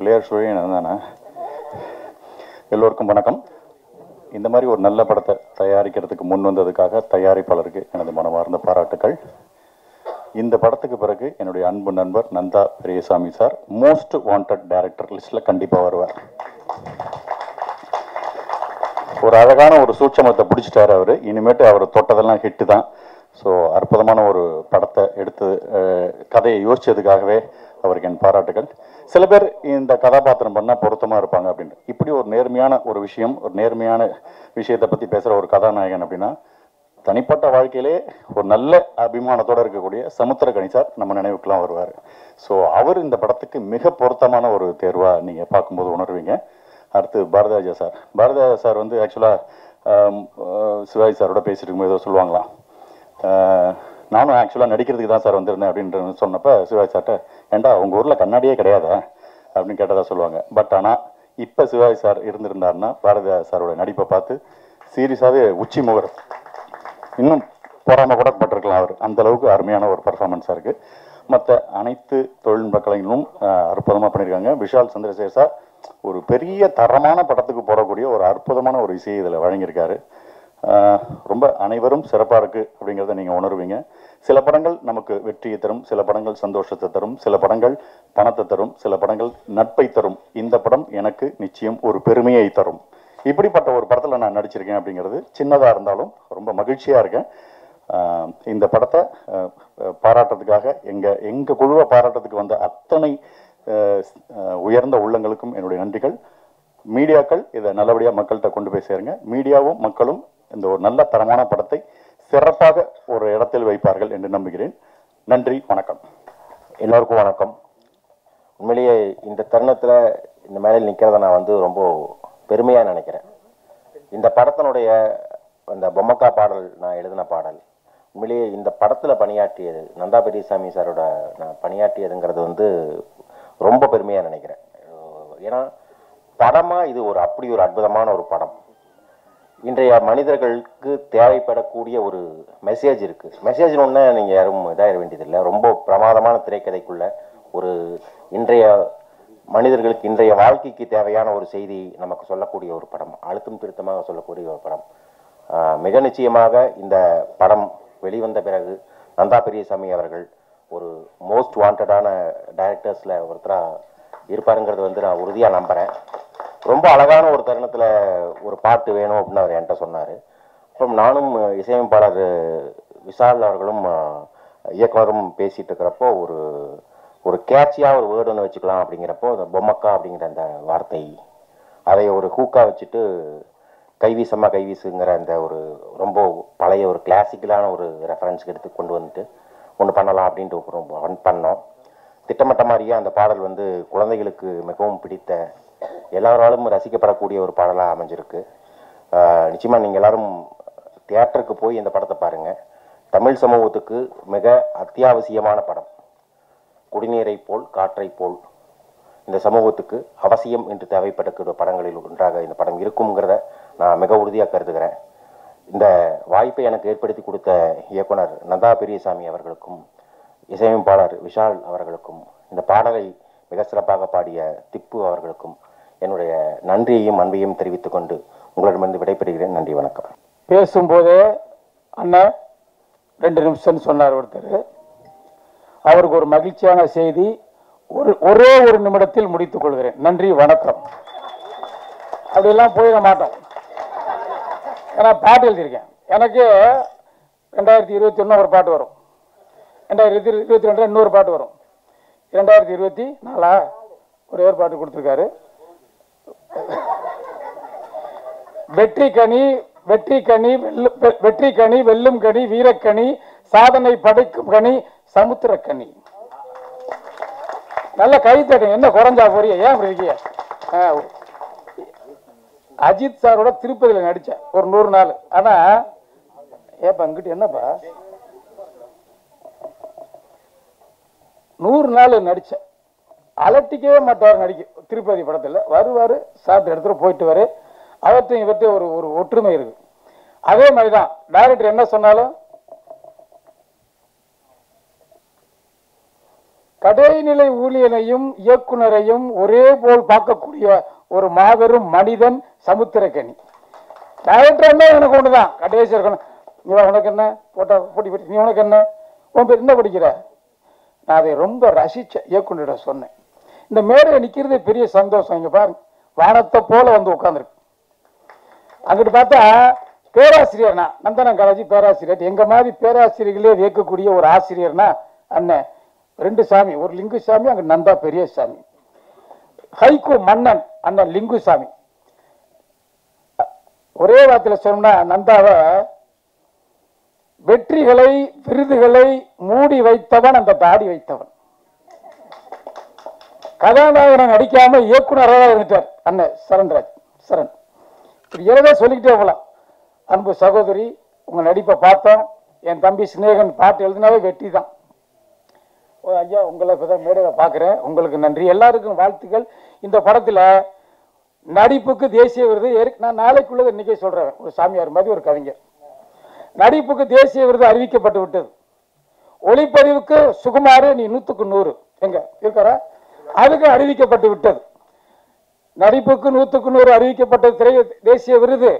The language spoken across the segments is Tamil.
பிள்ளையார் சூழன் தானே. எல்லோருக்கும் வணக்கம். இந்த மாதிரி ஒரு நல்ல படத்தை தயாரிக்கிறதுக்கு முன் வந்ததுக்காக தயாரிப்பாளருக்கு எனது மனமார்ந்த பாராட்டுக்கள். இந்த படத்துக்கு பிறகு என்னுடைய அன்பு நண்பர் Nanda Periyasamy sir most wanted director லிஸ்ட்டில் கண்டிப்பாக வருவார். ஒரு அழகான ஒரு சூட்சமத்தை பிடிச்சிட்டாரு அவர். இனிமேட்டு அவர் தொட்டதெல்லாம் ஹிட்டு தான். ஸோ அற்புதமான ஒரு படத்தை எடுத்து கதையை யோசிச்சதுக்காகவே அவருக்கு என் பாராட்டுகள். சில பேர் இந்த கதாபாத்திரம் பண்ணால் பொருத்தமாக இருப்பாங்க அப்படின்னு. இப்படி ஒரு நேர்மையான ஒரு விஷயம், ஒரு நேர்மையான விஷயத்தை பற்றி பேசுகிற ஒரு கதாநாயகன் அப்படின்னா தனிப்பட்ட வாழ்க்கையிலே ஒரு நல்ல அபிமானத்தோடு இருக்கக்கூடிய சமுத்திரக்கனி சார் நம்ம நினைவுக்கெல்லாம் வருவார். ஸோ அவர் இந்த படத்துக்கு மிக பொருத்தமான ஒரு தேர்வாக நீங்கள் பார்க்கும்போது உணர்வீங்க. அடுத்து பாரதிராஜா சார். பாரதிராஜா சார் வந்து ஆக்சுவலாக சிவாஜி சாரோட பேசிட்டு இருக்கும்போது ஏதோ சொல்லுவாங்களாம், நானும் ஆக்சுவலாக நடிக்கிறதுக்கு தான் சார் வந்திருந்தேன் அப்படின்ட்டு சொன்னப்போ சிவாஜி சார்கிட்ட, ஏண்டா உங்கள் ஊரில் கண்ணாடியே கிடையாதா அப்படின்னு கேட்டதாக சொல்லுவாங்க. பட் ஆனால் இப்போ சிவாஜி சார் இருந்திருந்தாருன்னா பாரதிராஜா சாரோட நடிப்பை பார்த்து சீரியஸாகவே உச்சி முகர் இன்னும் பொறாம கூட பட்டிருக்கலாம். அவர் அந்த அளவுக்கு அருமையான ஒரு பர்ஃபார்மன்ஸாக இருக்குது. மற்ற அனைத்து தொழில்நுட்ப கலைஞர்களும் அற்புதமாக பண்ணியிருக்காங்க. விஷால் சந்திரசேகர் சார் ஒரு பெரிய தரமான படத்துக்கு போடக்கூடிய ஒரு அற்புதமான ஒரு இசையை இதில் வழங்கியிருக்காரு. ரொம்ப அனைவரும் சிறப்பாக இருக்குது அப்படிங்கிறத நீங்கள் உணர்வீங்க. சில படங்கள் நமக்கு வெற்றியை தரும், சில படங்கள் சந்தோஷத்தை தரும், சில படங்கள் பணத்தை தரும், சில படங்கள் நட்பை தரும். இந்த படம் எனக்கு நிச்சயம் ஒரு பெருமையை தரும். இப்படிப்பட்ட ஒரு படத்தில் நான் நடிச்சிருக்கேன் அப்படிங்கிறது சின்னதாக இருந்தாலும் ரொம்ப மகிழ்ச்சியாக இருக்கேன். இந்த படத்தை பாராட்டுறதுக்காக எங்கள் குழுவை பாராட்டுறதுக்கு வந்த அத்தனை உயர்ந்த உள்ளங்களுக்கும் என்னுடைய நன்றிகள். மீடியாக்கள் இதை நல்லபடியாக மக்கள்கிட்ட கொண்டு போய் சேருங்க. மீடியாவும் மக்களும் இந்த ஒரு நல்ல தரமான படத்தை சிறப்பாக ஒரு இடத்தில் வைப்பார்கள் என்று நம்புகிறேன். நன்றி, வணக்கம். எல்லோருக்கும் வணக்கம். உண்மையிலேயே இந்த தருணத்தில் இந்த மேடையில் நிற்கிறத நான் வந்து ரொம்ப பெருமையாக நினைக்கிறேன். இந்த படத்தினுடைய அந்த பொம்மக்கா பாடல் நான் எழுதின பாடல். உண்மையிலேயே இந்த படத்தில் பணியாற்றியது நந்தா பெரியசாமி சாரோட நான் பணியாற்றியதுங்கிறது வந்து ரொம்ப பெருமையாக நினைக்கிறேன். ஏன்னா படமாக இது அப்படி ஒரு அற்புதமான ஒரு படம். இன்றைய மனிதர்களுக்கு தேவைப்படக்கூடிய ஒரு மெசேஜ் இருக்குது. மெசேஜ்னு ஒன்று நீங்கள் யாரும் இதாக வேண்டியதில்லை. ரொம்ப பிரமாதமான திரைக்கதைக்குள்ள ஒரு இன்றைய மனிதர்களுக்கு இன்றைய வாழ்க்கைக்கு தேவையான ஒரு செய்தி நமக்கு சொல்லக்கூடிய ஒரு படம், அழுத்தம் திருத்தமாக சொல்லக்கூடிய ஒரு படம். மிக நிச்சயமாக இந்த படம் வெளிவந்த பிறகு நந்தா பெரியசாமி அவர்கள் ஒரு மோஸ்ட் வாண்டடான டைரக்டர்ஸில் ஒருத்தராக இருப்பாருங்கிறது வந்து நான் உறுதியாக நம்புகிறேன். ரொம்ப அழகான ஒரு தருணத்தில் ஒரு பாட்டு வேணும் அப்படின்னு அவர் என்கிட்ட சொன்னார். அப்புறம் நானும் இசையமைப்பாளர் விஷால் அவர்களும் இயக்குனரும் பேசிகிட்டு இருக்கிறப்போ ஒரு கேட்சியாக ஒரு வேர்டு ஒன்று வச்சுக்கலாம் அப்படிங்கிறப்போ அந்த பொம்மக்கா அப்படிங்கிற அந்த வார்த்தை அதை ஒரு ஹூக்காக வச்சுட்டு கைவீசம்மா கைவீசுங்கிற அந்த ஒரு ரொம்ப பழைய ஒரு கிளாசிக்கலான ஒரு ரெஃபரன்ஸுக்கு எடுத்து கொண்டு வந்துட்டு ஒன்று பண்ணலாம் அப்படின்ட்டு பண்ணோம். திட்டமிட்ட மாதிரியே அந்த பாடல் வந்து குழந்தைகளுக்கு மிகவும் பிடித்த, எல்லாராலும் ரசிக்கப்படக்கூடிய ஒரு பாடலாக அமைஞ்சிருக்கு. நிச்சயமாக நீங்கள் எல்லாரும் தியேட்டருக்கு போய் இந்த படத்தை பாருங்கள். தமிழ் சமூகத்துக்கு மிக அத்தியாவசியமான படம். குடிநீரை போல் காற்றை போல் இந்த சமூகத்துக்கு அவசியம் என்று தேவைப்படக்கூடிய படங்களில் ஒன்றாக இந்த படம் இருக்குங்கிறத நான் மிக உறுதியாக கருதுகிறேன். இந்த வாய்ப்பை எனக்கு ஏற்படுத்தி கொடுத்த இயக்குனர் நந்தா பெரியசாமி அவர்களுக்கும் இசையமைப்பாளர் விஷால் அவர்களுக்கும் இந்த பாடலை மிக சிறப்பாக பாடிய திப்பு அவர்களுக்கும் என்னுடைய நன்றியையும் அன்பையும் தெரிவித்துக் கொண்டு உங்களிடமிருந்து விடைபெறுகிறேன். நன்றி, வணக்கம். பேசும்போதே அண்ணா 2 நிமிஷம் சொன்னார் ஒருத்தர். அவருக்கு ஒரு மகிழ்ச்சியான செய்தி ஒரே ஒரு நிமிடத்தில் முடித்துக் கொள்கிறேன். நன்றி, வணக்கம். அப்படியெல்லாம் போயிட மாட்டோம். ஏன்னா பாட்டு எழுதியிருக்கேன். எனக்கு 2021 ஒரு பாட்டு வரும், 2022 இன்னொரு பாட்டு வரும், 2024 ஒரே ஒரு பாட்டு கொடுத்துருக்காரு. வெற்றி கனி வெல்லும் கனி வீரக்கனி சாதனை படைக்கும் கனி சமுத்திரக்கனி. நல்ல கை தட்டுங்க. என்ன குறைஞ்சா போறிய? ஏன் இருக்கீங்க? அஜித் சாரோட திருப்பதியில் நடிச்சேன் ஒரு 100 நாள். ஆனா ஏப்பா இங்கிட்ட என்னப்பா 100 நாள் நடிச்சேன். அலட்டிக்கவே மாட்டார் நடிக்க. திருப்பதி படத்தில் வருவார், சாப்பிட்டு எடுத்துட்டு போயிட்டு வர. அவற்றையும் இவற்றையும் ஒரு ஒற்றுமை இருக்கு. அதே மாதிரிதான் டைரக்டர் என்ன சொன்னாலும் கடைநிலை ஊழியனையும் இயக்குனரையும் ஒரே போல் பார்க்கக்கூடிய ஒரு மாபெரும் மனிதன் சமுத்திரக்கனி. டைரக்டர் எனக்கு ஒண்ணுதான், கடைசி இருக்கணும். நீ உனக்கு என்ன போட்டா போட்டி போட்டி, நீ உனக்கு என்ன, உன் பேர் என்ன படிக்கிற? நான் அதை ரொம்ப ரசிச்ச இயக்குனரிட சொன்னேன். இந்த மேடையில் நிற்கிறது பெரிய சந்தோஷம். இங்க பாருங்க, வானத்தை போல வந்து உட்கார்ந்துருக்கு. அங்கிட்டு பார்த்தா பேராசிரியர்னா நந்தனம் காலேஜ் பேராசிரியர். எங்க மாதிரி பேராசிரியர்களே வியக்கக்கூடிய ஒரு ஆசிரியர்னா அண்ணன் ரெண்டு சாமி, ஒரு லிங்குசாமி, அங்க நந்தா பெரிய சாமி. ஹைகோ மன்னன் அண்ணன் லிங்குசாமி. ஒரே வார்த்தையில் சொன்னா நந்தாவை வெற்றிகளை விருதுகளை மூடி வைத்தவன், அந்த தாடி வைத்தவன். கதாநாயகனை நடிக்காம இயக்குனராக இருந்துட்டார் அண்ணன் சரண்ராஜ். சரண் ஏதோ சொல்லிக்கிட்டே போகலாம். அன்பு சகோதரி, உங்க நடிப்பை பார்த்தோம். என் தம்பி சிநேகன் பாட்டு எழுதினாவே வெற்றி தான். ஐயா, உங்களை இப்பதான் மேடையில் பார்க்குறேன், உங்களுக்கு நன்றி, எல்லாருக்கும் வாழ்த்துக்கள். இந்த படத்துல நடிப்புக்கு தேசிய விருது நான் நாளைக்குள்ளது இன்னைக்கே சொல்றேன். ஒரு சாமியார் மாதிரி ஒரு கவிஞர். நடிப்புக்கு தேசிய விருது அறிவிக்கப்பட்டு விட்டது. ஒளிப்பதிவுக்கு சுகுமாரு நீ 100க்கு 100 எங்க இருக்காரா, அதுக்கு அறிவிக்கப்பட்டு விட்டது. நடிப்புக்கு 100க்கு 100 அறிவிக்கப்பட்டது திரை தேசிய விருது.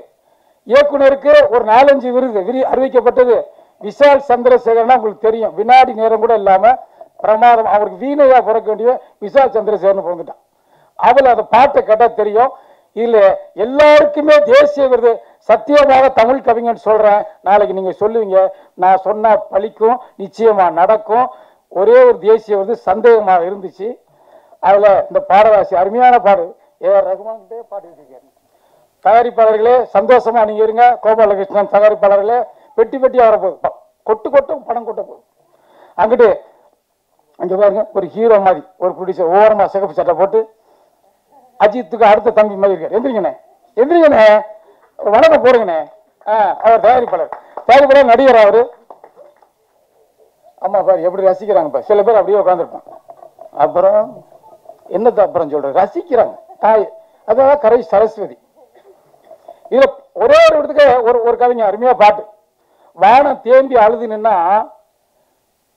இயக்குனருக்கு ஒரு 4-5 விருது அறிவிக்கப்பட்டது. விஷால் சந்திரசேகரன் உங்களுக்கு தெரியும், வினாடி நேரம் கூட இல்லாம பிரமாதம். அவருக்கு வீணையா பிறக்க வேண்டிய விஷால் சந்திரசேகரன் பிறந்துட்டான். அவள் அந்த பாட்டை கேட்டா தெரியும். இதுல எல்லாருக்குமே தேசிய விருது. சத்தியமாக தமிழ் கவிஞன் சொல்றேன், நாளைக்கு நீங்க சொல்லுவீங்க, நான் சொன்னா பழிக்கும், நிச்சயமா நடக்கும். ஒரே ஒரு தேசிய விருது சந்தேகமாக இருந்துச்சு. அதுல இந்த பாடவாசி அருமையான பாடு ஏஆர் ரகுமான்கிட்டே பாடி வச்சிருக்காரு. தயாரிப்பாளர்களே சந்தோஷமா நீங்க இருங்க. கோபாலகிருஷ்ணன் தயாரிப்பாளர்களே பெட்டி பெட்டியா வரப்போகுது, கொட்டு கொட்டும் படம் கொட்ட போகுது. அங்கிட்டு அங்க பாருங்க, ஒரு ஹீரோ மாதிரி ஒரு ப்ரொடியூசர் ஓரமா சிகப்பு சட்டை போட்டு அஜித்துக்கு அடுத்த தம்பி மாதிரி இருக்காரு. எந்திரிங்கண்ணே, எந்திரிங்கண்ணே, வணக்கம் போடுங்கண்ணே. அவர் தயாரிப்பாளர் நடிகர் அவரு. அம்மா பாரு எப்படி ரசிக்கிறாங்க. சில பேர் அப்படியே உட்காந்துருப்பாங்க. அப்புறம் என்னத்த அப்புறம் சொல்ற, ரசிக்கிறாங்க தாய். அதான் கரை சரஸ்வதி. இதுல ஒரே ஒரு இடத்துக்கு ஒரு கவிஞர் அருமையா பாட்டு. வானம் தேம்பி அழுது நின்னா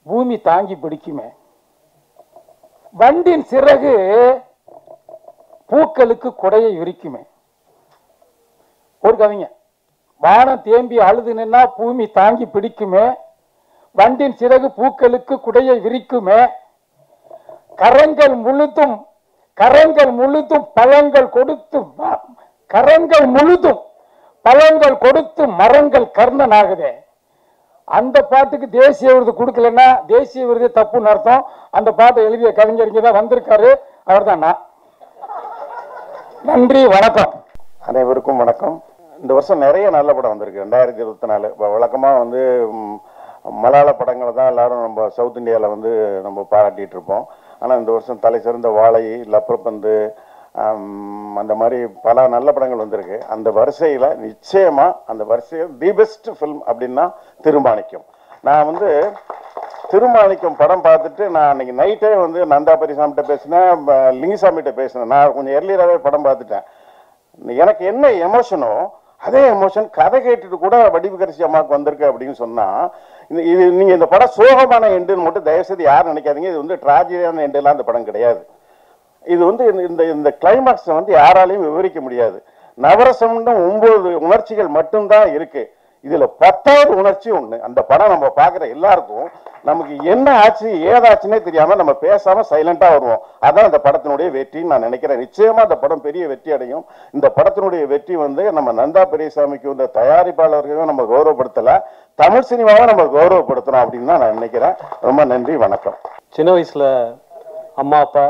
பூமி தாங்கி பிடிக்குமே, வண்டின் சிறகு பூக்களுக்கு கொடையை விரிக்குமே. ஒரு கவிஞர், வானம் தேம்பி அழுது நின்னா பூமி தாங்கி பிடிக்குமே, வண்டின் சிறகு பூக்களுக்கு குடையை விரிக்குமே, கரங்கள் முழுதும் பழங்கள் கொடுத்து, கரங்கள் முழுதும் பழங்கள் கொடுத்து மரங்கள் கர்ணனாகுதே. அந்த பாட்டுக்கு தேசிய விருது கொடுக்கலன்னா தேசிய விருது தப்புன்னு அர்த்தம். அந்த பாட்டை எழுதிய கவிஞர் இங்க தான் வந்திருக்காரு, அவர் தான் நான். நன்றி, வணக்கம். அனைவருக்கும் வணக்கம். இந்த வருஷம் நிறைய நல்ல படம் வந்திருக்கு. 2024 வழக்கமாக வந்து மலையாள படங்களை தான் எல்லாரும் நம்ம சவுத் இந்தியாவில் வந்து நம்ம பாராட்டிகிட்டு இருப்போம். ஆனால் இந்த வருஷம் தலை சிறந்த வாழை, லப்ரப்பந்து, அந்த மாதிரி பல நல்ல படங்கள் வந்திருக்கு. அந்த வரிசையில் நிச்சயமாக அந்த வரிசையில் தி பெஸ்ட் ஃபில்ம் அப்படின்னா திருமாணிக்கம். நான் வந்து திருமாணிக்கம் படம் பார்த்துட்டு நான் அன்னைக்கு நைட்டே வந்து நந்தா பெரியசாமிகிட்ட பேசினேன், லிங்குசாமிகிட்ட பேசினேன். நான் கொஞ்சம் எர்லியராகவே படம் பார்த்துட்டேன். எனக்கு என்ன எமோஷனோ அதே எமோஷன் கதை கேட்டுட்டு கூட வடிவுக்கரசி அம்மாவுக்கு வந்திருக்கு அப்படின்னு சொன்னா, இது நீங்க இந்த படம் சோகமான எண்டுன்னு மட்டும் தயவுசெய்து யாரும் நினைக்காதீங்க. இது வந்து டிராஜடியான எண்டெல்லாம் அந்த படம் கிடையாது. இது வந்து இந்த கிளைமாக்ஸ் வந்து யாராலையும் விவரிக்க முடியாது. நவரசம்னு 9 உணர்ச்சிகள் மட்டும்தான் இருக்கு. இதுல 10வது உணர்ச்சி ஒண்ணு. அந்த படம் நம்ம பாக்குற எல்லாருக்கும் நமக்கு என்ன ஆச்சு ஏதாச்சுன்னே தெரியாம நம்ம பேசாம சைலண்டா வருவோம். அதான் இந்த படத்தினுடைய வெற்றின்னு நான் நினைக்கிறேன். நிச்சயமா இந்த படம் பெரிய வெற்றி அடையும். இந்த படத்தினுடைய வெற்றி வந்து நம்ம நந்தா பெரியசாமிக்கு இந்த தயாரிப்பாளர்களையும் நம்ம கௌரவப்படுத்தல, தமிழ் சினிமாவை நம்ம கௌரவப்படுத்தணும் அப்படின்னு தான் நான் நினைக்கிறேன். ரொம்ப நன்றி, வணக்கம். சின்ன வயசுல அம்மா அப்பா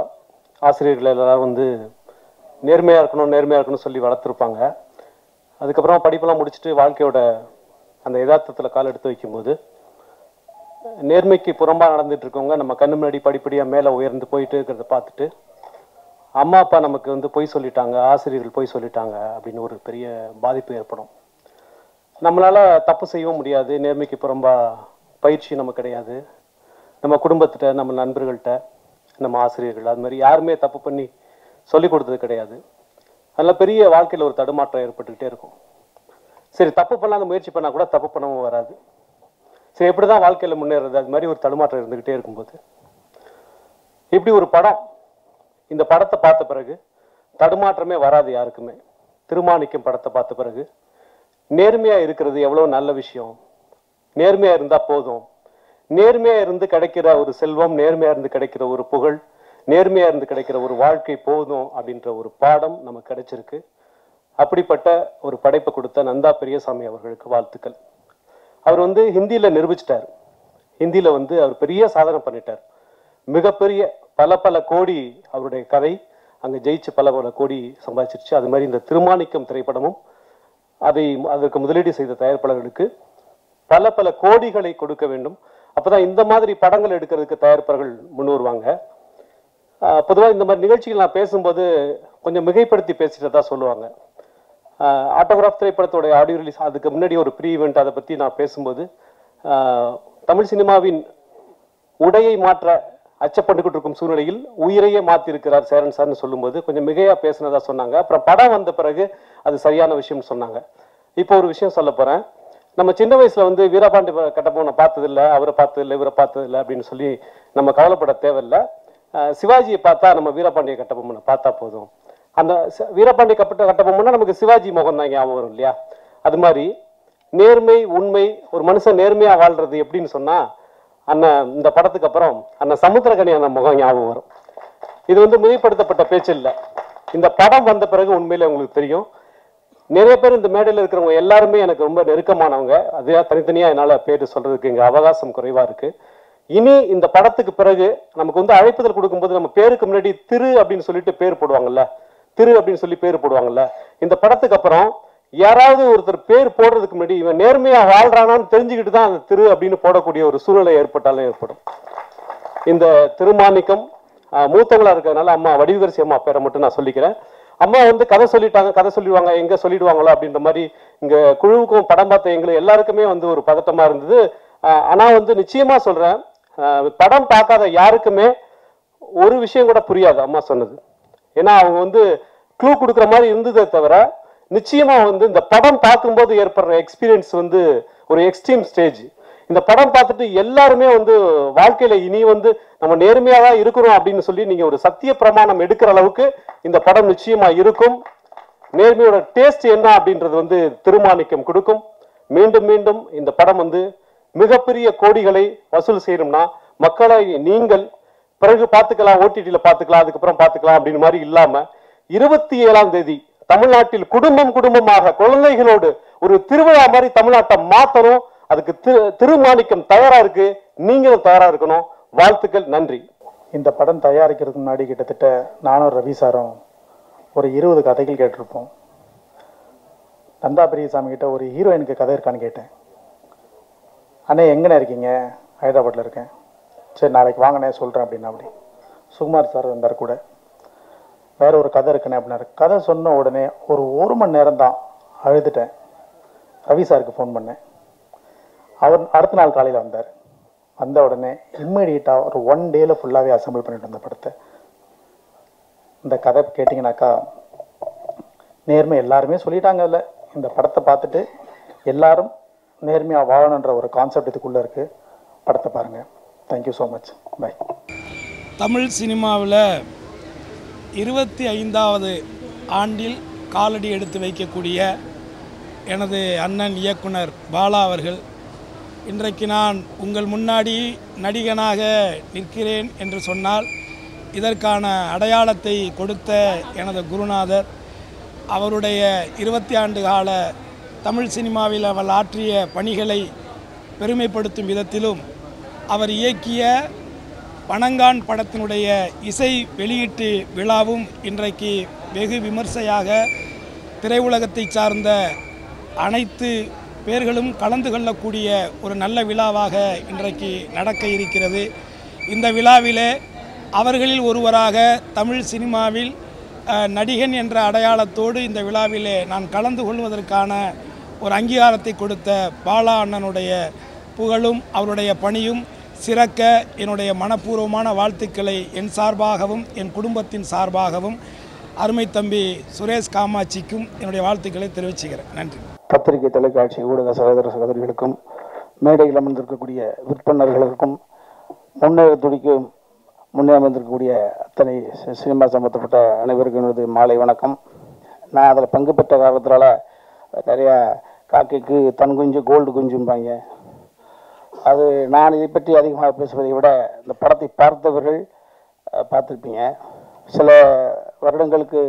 ஆசிரியர்கள் எல்லாரும் வந்து நேர்மையா இருக்கணும்னு சொல்லி வளர்த்துருப்பாங்க. அதுக்கப்புறம் படிப்பெல்லாம் முடிச்சுட்டு வாழ்க்கையோட அந்த யதார்த்தத்தில் கால் எடுத்து வைக்கும்போது நேர்மைக்கு புறம்பா நடந்துட்டு இருக்கவங்க நம்ம கண்ணு முன்னாடி படிப்படியா மேலே உயர்ந்து போயிட்டு இருக்கிறத பார்த்துட்டு அம்மா அப்பா நமக்கு வந்து பொய் சொல்லிட்டாங்க, ஆசிரியர்கள் பொய் சொல்லிட்டாங்க அப்படின்னு ஒரு பெரிய பாதிப்பு ஏற்படும். நம்மளால தப்பு செய்யவும் முடியாது. நேர்மைக்கு புறம்பா பயிற்சி நமக்கு கிடையாது. நம்ம குடும்பத்திட்ட, நம்ம நண்பர்கள்ட்ட, நம்ம ஆசிரியர்கள், அது மாதிரி யாருமே தப்பு பண்ணி சொல்லி கொடுத்தது கிடையாது. அதெல்லாம் பெரிய வாழ்க்கையில் ஒரு தடுமாற்றம் ஏற்பட்டுக்கிட்டே இருக்கும். சரி, தப்பு பண்ணாத முயற்சி பண்ணால் கூட தப்பு பண்ணவும் வராது. சரி, எப்படி தான் வாழ்க்கையில் முன்னேறது, அது மாதிரி ஒரு தடுமாற்றம் இருந்துக்கிட்டே இருக்கும்போது இப்படி ஒரு படம், இந்த படத்தை பார்த்த பிறகு தடுமாற்றமே வராது யாருக்குமே. திருமாணிக்கம் படத்தை பார்த்த பிறகு நேர்மையா இருக்கிறது எவ்வளவு நல்ல விஷயம், நேர்மையா இருந்தா போதும், நேர்மையா இருந்து கிடைக்கிற ஒரு செல்வம், நேர்மையா இருந்து கிடைக்கிற ஒரு புகழ், நேர்மையா இருந்து கிடைக்கிற ஒரு வாழ்க்கை போதும் அப்படின்ற ஒரு பாடம் நமக்கு கிடைச்சிருக்கு. அப்படிப்பட்ட ஒரு படைப்பை கொடுத்த நந்தா பெரியசாமி அவர்களுக்கு வாழ்த்துக்கள். அவர் ஹிந்தியில நிரூபிச்சிட்டார். ஹிந்தியில அவர் பெரிய சாதனை பண்ணிட்டார். மிகப்பெரிய பல கோடி அவருடைய கதை அங்க ஜெயிச்சு பல கோடி சம்பாதிச்சிருச்சு. அது மாதிரி இந்த திருமாணிக்கம் திரைப்படமும் அதற்கு முதலீடு செய்த தயாரிப்பாளர்களுக்கு பல கோடிகளை கொடுக்க வேண்டும். அப்பதான் இந்த மாதிரி படங்கள் எடுக்கிறதுக்கு தயாரிப்பாளர்கள் முன் வருவாங்க. பொதுவாக இந்த மாதிரி நிகழ்ச்சிகள் நான் பேசும்போது கொஞ்சம் மிகைப்படுத்தி பேசிட்டதா சொல்லுவாங்க. ஆட்டோகிராஃப் திரைப்படத்தோட ஆடியோ ரிலீஸ் அதுக்கு முன்னாடி ஒரு ப்ரீ ஈவெண்ட், அதை பற்றி நான் பேசும்போது தமிழ் சினிமாவின் உடையை மாற்ற அச்சப்பட்டுக்கிட்டு இருக்கும் சூழ்நிலையில் உயிரையே மாற்றிருக்கிறார் சேரன் சார்னு சொல்லும்போது கொஞ்சம் மிகையா பேசினதா சொன்னாங்க. அப்புறம் படம் வந்த பிறகு அது சரியான விஷயம்னு சொன்னாங்க. இப்போ ஒரு விஷயம் சொல்ல போறேன். நம்ம சின்ன வயசுல வீரபாண்டி கட்டபொம்மனை பார்த்ததில்லை, அவரை பார்த்ததில்லை, இவரை பார்த்ததில்லை அப்படின்னு சொல்லி நம்ம கவலைப்பட தேவையில்லை. சிவாஜியை பார்த்தா நம்ம வீரபாண்டிய கட்டபொம்மனை பார்த்தா போதும். அந்த வீரபாண்டிய கட்டபொம்மன்னா நமக்கு சிவாஜி முகம் தான் ஞாபகம் வரும் இல்லையா? அது மாதிரி நேர்மை, உண்மை, ஒரு மனுஷன் நேர்மையா வாழ்றது எப்படின்னு சொன்னா அண்ணன் இந்த படத்துக்கு அப்புறம் அண்ணன் சமுத்திரகனி அண்ணன் முகம் ஞாபகம் வரும். இது மிகைப்படுத்தப்பட்ட பேச்சு இல்லை. இந்த படம் வந்த பிறகு உண்மையில உங்களுக்கு தெரியும். நிறைய பேர் இந்த மேடையில் இருக்கிறவங்க எல்லாருமே எனக்கு ரொம்ப நெருக்கமானவங்க. அதே தனித்தனியா என்னால பேரு சொல்றதுக்கு இங்க அவகாசம் குறைவா இருக்கு. இனி இந்த படத்துக்கு பிறகு நமக்கு அழைப்புதல் கொடுக்கும்போது நம்ம பேருக்கு முன்னாடி திரு அப்படின்னு சொல்லிட்டு பேர் போடுவாங்கல்ல, திரு அப்படின்னு சொல்லி பேர் போடுவாங்கல்ல. இந்த படத்துக்கு அப்புறம் யாராவது ஒருத்தர் பேர் போடுறதுக்கு முன்னாடி இவன் நேர்மையா வாழ்றானான்னு தெரிஞ்சுக்கிட்டு தான் அந்த திரு அப்படின்னு போடக்கூடிய ஒரு சூழ்நிலை ஏற்பட்டாலும் ஏற்படும். இந்த திருமாணிக்கம் மூத்தவங்களா இருக்கிறதுனால அம்மா வடிவகரிசி அம்மா பேரை மட்டும் நான் சொல்லிக்கிறேன். அம்மா கதை சொல்லிட்டாங்க, கதை சொல்லிடுவாங்க, எங்க சொல்லிடுவாங்களோ அப்படின்ற மாதிரி இங்க குழுவுக்கும் படம் பார்த்த எங்களுக்கு எல்லாருக்குமே ஒரு பதட்டமா இருந்தது. ஆனா நிச்சயமா சொல்றேன், படம் பார்க்காத யாருக்குமே ஒரு விஷயம் கூட புரியாது அம்மா சொன்னது. ஏன்னா அவங்க க்ளூ கொடுக்குற மாதிரி இருந்ததே தவிர நிச்சயமா இந்த படம் பார்க்கும்போது ஏற்படுற எக்ஸ்பீரியன்ஸ் ஒரு எக்ஸ்ட்ரீம் ஸ்டேஜ். இந்த படம் பார்த்துட்டு எல்லாருமே வாழ்க்கையில இனி நம்ம நேர்மையா தான் இருக்கிறோம் அப்படின்னு சொல்லி நீங்க ஒரு சத்திய பிரமாணம் எடுக்கிற அளவுக்கு இந்த படம் நிச்சயமா இருக்கும். நேர்மையோட டேஸ்ட் என்ன அப்படின்றது திருமாணிக்கம் கொடுக்கும். மீண்டும் மீண்டும் இந்த படம் மிகப்பெரிய கோடிகளை வசூல் செய்யணும்னா மக்களை நீங்கள் பிறகு பார்த்துக்கலாம், ஓடிடியில பார்த்துக்கலாம், அதுக்கப்புறம் பார்த்துக்கலாம் அப்படின்னு மாதிரி இல்லாம 27ஆம் தேதி தமிழ்நாட்டில் குடும்பமாக குழந்தைகளோடு ஒரு திருவிழா மாதிரி தமிழ்நாட்டை மாத்தணும். அதுக்கு திருமாணிக்கம் தயாரா இருக்கு, நீங்களும் தயாரா இருக்கணும். வாழ்த்துக்கள், நன்றி. இந்த படம் தயாரிக்கிறதுக்கு முன்னாடி கிட்டத்தட்ட நானும் ரவி சாரும் ஒரு 20 கதைகள் கேட்டிருப்போம். நந்தா பெரியசாமி கிட்ட ஒரு ஹீரோயினுக்கு கதை இருக்கான்னு கேட்டேன். அண்ணே எங்கண்ணே இருக்கீங்க? ஹைதராபாத்தில் இருக்கேன். சரி நாளைக்கு வாங்கண்ணே சொல்கிறேன் அப்படின்னா. அப்படி சுகுமார் சார் வந்தார் கூட. வேற ஒரு கதை இருக்குண்ணே அப்படின்னாரு. கதை சொன்ன உடனே ஒரு மணி நேரம் தான் அழுதுட்டேன். ரவி சாருக்கு ஃபோன் பண்ணேன். அவர் அடுத்த நாள் காலையில் வந்தார். வந்த உடனே இம்மிடியட்டாக ஒரு 1 டேல ஃபுல்லாகவே அசம்பிள் பண்ணிட்டு வந்த படத்தை. இந்த கதை கேட்டிங்கனாக்கா நேர்மை எல்லாருமே சொல்லிட்டாங்க. அதில் இந்த படத்தை பார்த்துட்டு எல்லாரும் நேர்மையாக வாழணுன்ற ஒரு கான்செப்ட் இதுக்குள்ளே இருக்குது. படத்தை பாருங்கள். Thank you so much. Bye. Tamil சினிமாவில் 25வது ஆண்டில் காலடி எடுத்து வைக்கக்கூடிய எனது அண்ணன் இயக்குனர் பாலா அவர்கள், இன்றைக்கு நான் உங்கள் முன்னாடி நடிகனாக நிற்கிறேன் என்று சொன்னால் இதற்கான அடையாளத்தை கொடுத்த எனது குருநாதர், அவருடைய 20 ஆண்டு கால தமிழ் சினிமாவில் அவர் ஆற்றிய பணிகளை பெருமைப்படுத்தும் விதத்திலும் அவர் இயக்கிய பனங்கான் படத்தினுடைய இசை வெளியீட்டு விழாவும் இன்றைக்கு வெகு விமர்சையாக திரையுலகத்தை சார்ந்த அனைத்து பேர்களும் கலந்து கொள்ளக்கூடிய ஒரு நல்ல விழாவாக இன்றைக்கு நடக்க இருக்கிறது. இந்த விழாவிலே அவர்களில் ஒருவராக தமிழ் சினிமாவில் நடிகன் என்ற அடையாளத்தோடு இந்த விழாவிலே நான் கலந்து கொள்வதற்கான ஒரு அங்கீகாரத்தை கொடுத்த பாலா அண்ணனுடைய புகழும் அவருடைய பணியும் சிறக்க என்னுடைய மனப்பூர்வமான வாழ்த்துக்களை என் சார்பாகவும் என் குடும்பத்தின் சார்பாகவும் அருமை தம்பி சுரேஷ் காமாட்சிக்கும் என்னுடைய வாழ்த்துக்களை தெரிவிச்சுக்கிறேன். நன்றி. பத்திரிகை, தொலைக்காட்சி, ஊடக சகோதர சகோதரிகளுக்கும் மேடையில் அமர்ந்திருக்கக்கூடிய விற்பனர்களுக்கும் முன்னேற துடிக்கும் முன்னே வந்திருக்கக்கூடிய அத்தனை சினிமா சம்பந்தப்பட்ட அனைவருக்கும் எனது மாலை வணக்கம். நான் அதில் பங்கு பெற்ற காரணத்தினால நிறையா காக்கைக்கு தன் குஞ்சு கோல்டு குஞ்சும்பாங்க. அது நான் இதை பற்றி அதிகமாக பேசுவதை விட இந்த படத்தை பார்த்தவர்கள் பார்த்துருப்பீங்க. சில வருடங்களுக்கு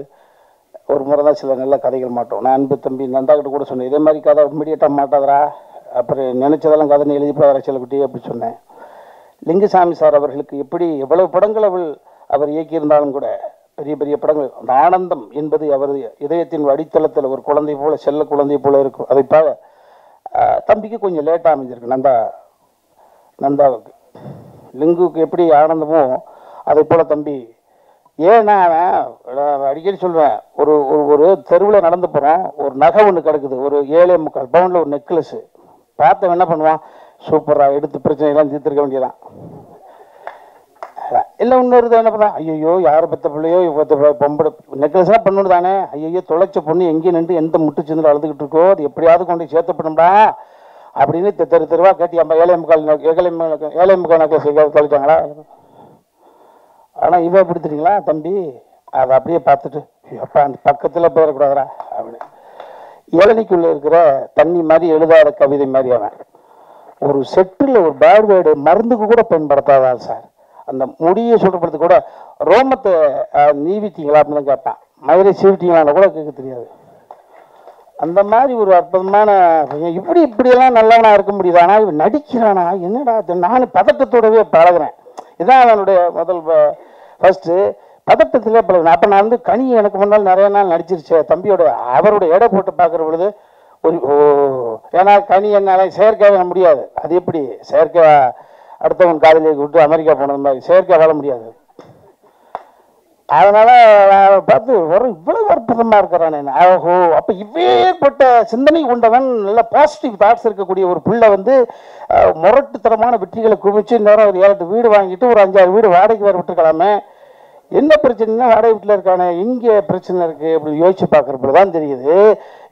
ஒரு முறை தான் சில நல்ல கதைகள் மாட்டோம். நான் அன்பு தம்பி நந்தாக்கிட்ட கூட சொன்னேன், இதே மாதிரி கதை இம்மிடியட்டாக மாட்டாதரா, அப்புறம் நினைச்சதெல்லாம் கதை எழுதி போதாரா செல்லக்குட்டி அப்படி சொன்னேன். லிங்குசாமி சார் அவர்களுக்கு எப்படி எவ்வளவு படங்கள் அவர் இயக்கியிருந்தாலும் கூட பெரிய பெரிய படங்கள், அந்த ஆனந்தம் என்பது அவரது இதயத்தின் அடித்தளத்தில் ஒரு குழந்தை போல, செல்ல குழந்தை போல இருக்கும். அதை போல தம்பிக்கு கொஞ்சம் லேட்டாக அமைஞ்சிருக்கு. நந்தாவுக்கு லிங்குக்கு எப்படி ஆனந்தமோ அதை போல தம்பி. ஏன்னா அடிக்கடி சொல்வேன், ஒரு தெருவில் நடந்து போகிறோம், ஒரு நகை ஒன்று கிடக்குது, ஒரு 7.25 பவுண்டில் ஒரு நெக்லஸ்ஸு. பார்த்தவன் என்ன பண்ணுவான், சூப்பராக எடுத்து பிரச்சனைலாம் தீர்த்துருக்க வேண்டியதான். இல்லை இன்னொரு என்ன பண்ணா, ஐயோ யாரை பத்த பிள்ளையோ பொம்பளை நெக்லஸ்லாம் பொண்ணு தானே, ஐயோ தொலைச்ச பொண்ணு எங்கேயும் நின்று எந்த முட்டு சிந்து அழுதுகிட்டு இருக்கோ, அது எப்படியாவது கொண்டு சேர்த்தப்படணும்டா அப்படின்னு தெருவா கேட்டி 7.25 நெக்லஸ் எங்கேயாவது தொலைச்சாங்களா? ஆனால் இவன் எப்படி தெரியுங்களா தம்பி, அதை அப்படியே பார்த்துட்டு அப்பா அந்த பக்கத்தில் போயிடக்கூடாதா அப்படின்னு. இளநிக்குள்ளே இருக்கிற தண்ணி மாதிரி எழுதாத கவிதை மாதிரி அவன். ஒரு செட்டில் ஒரு பேர்வேர்டு மருந்துக்கு கூட பயன்படுத்தாதான் சார். அந்த முடியை சொல்றதுக்கு கூட ரோமத்தை நீவிட்டீங்களா அப்படின்னு கேட்டான். மயிரை சீவிட்டீங்களான்னு கூட கேட்க தெரியாது. அந்த மாதிரி ஒரு அற்புதமான இப்படியெல்லாம் நல்லவனா இருக்க முடியுது. ஆனால் இவன் நடிக்கிறானா என்னடா, நான் பதட்டத்தோடவே பழகிறேன். இதான் அவனுடைய முதல் ஃபர்ஸ்ட் பதட்டத்திலே பழகிறேன். அப்போ நான் வந்து கனி எனக்கு முன்னால் நிறைய நாள் நடிச்சிருச்சே தம்பியோட அவருடைய எடை போட்டு பார்க்குற பொழுது ஒரு ஏன்னா கனி என்னால் செயற்கையாக முடியாது. அது எப்படி செயற்கை அடுத்தவன் காலேஜுக்கு விட்டு அமெரிக்கா போனது மாதிரி செயற்கை வாழ முடியாது. அதனால பார்த்து இவ்வளவு அற்புதமாக இருக்கிறான். ஓஹோ, அப்போ இவ்வேற்பட்ட சிந்தனை கொண்டவன், நல்ல பாசிட்டிவ் தாட்ஸ் இருக்கக்கூடிய ஒரு பிள்ளை வந்து முரட்டுத்தனமான வெற்றிகளை குவிச்சு நேரம் ஒரு 7-8 வீடு வாங்கிட்டு ஒரு 5-6 வீடு வாடகைக்கு வர விட்டுருக்கலாமே. என்ன பிரச்சனைனா வாடகை வீட்டில் இருக்கானே, இங்கே பிரச்சனை இருக்குது அப்படி யோசிச்சு பார்க்குறப்ப தான் தெரியுது.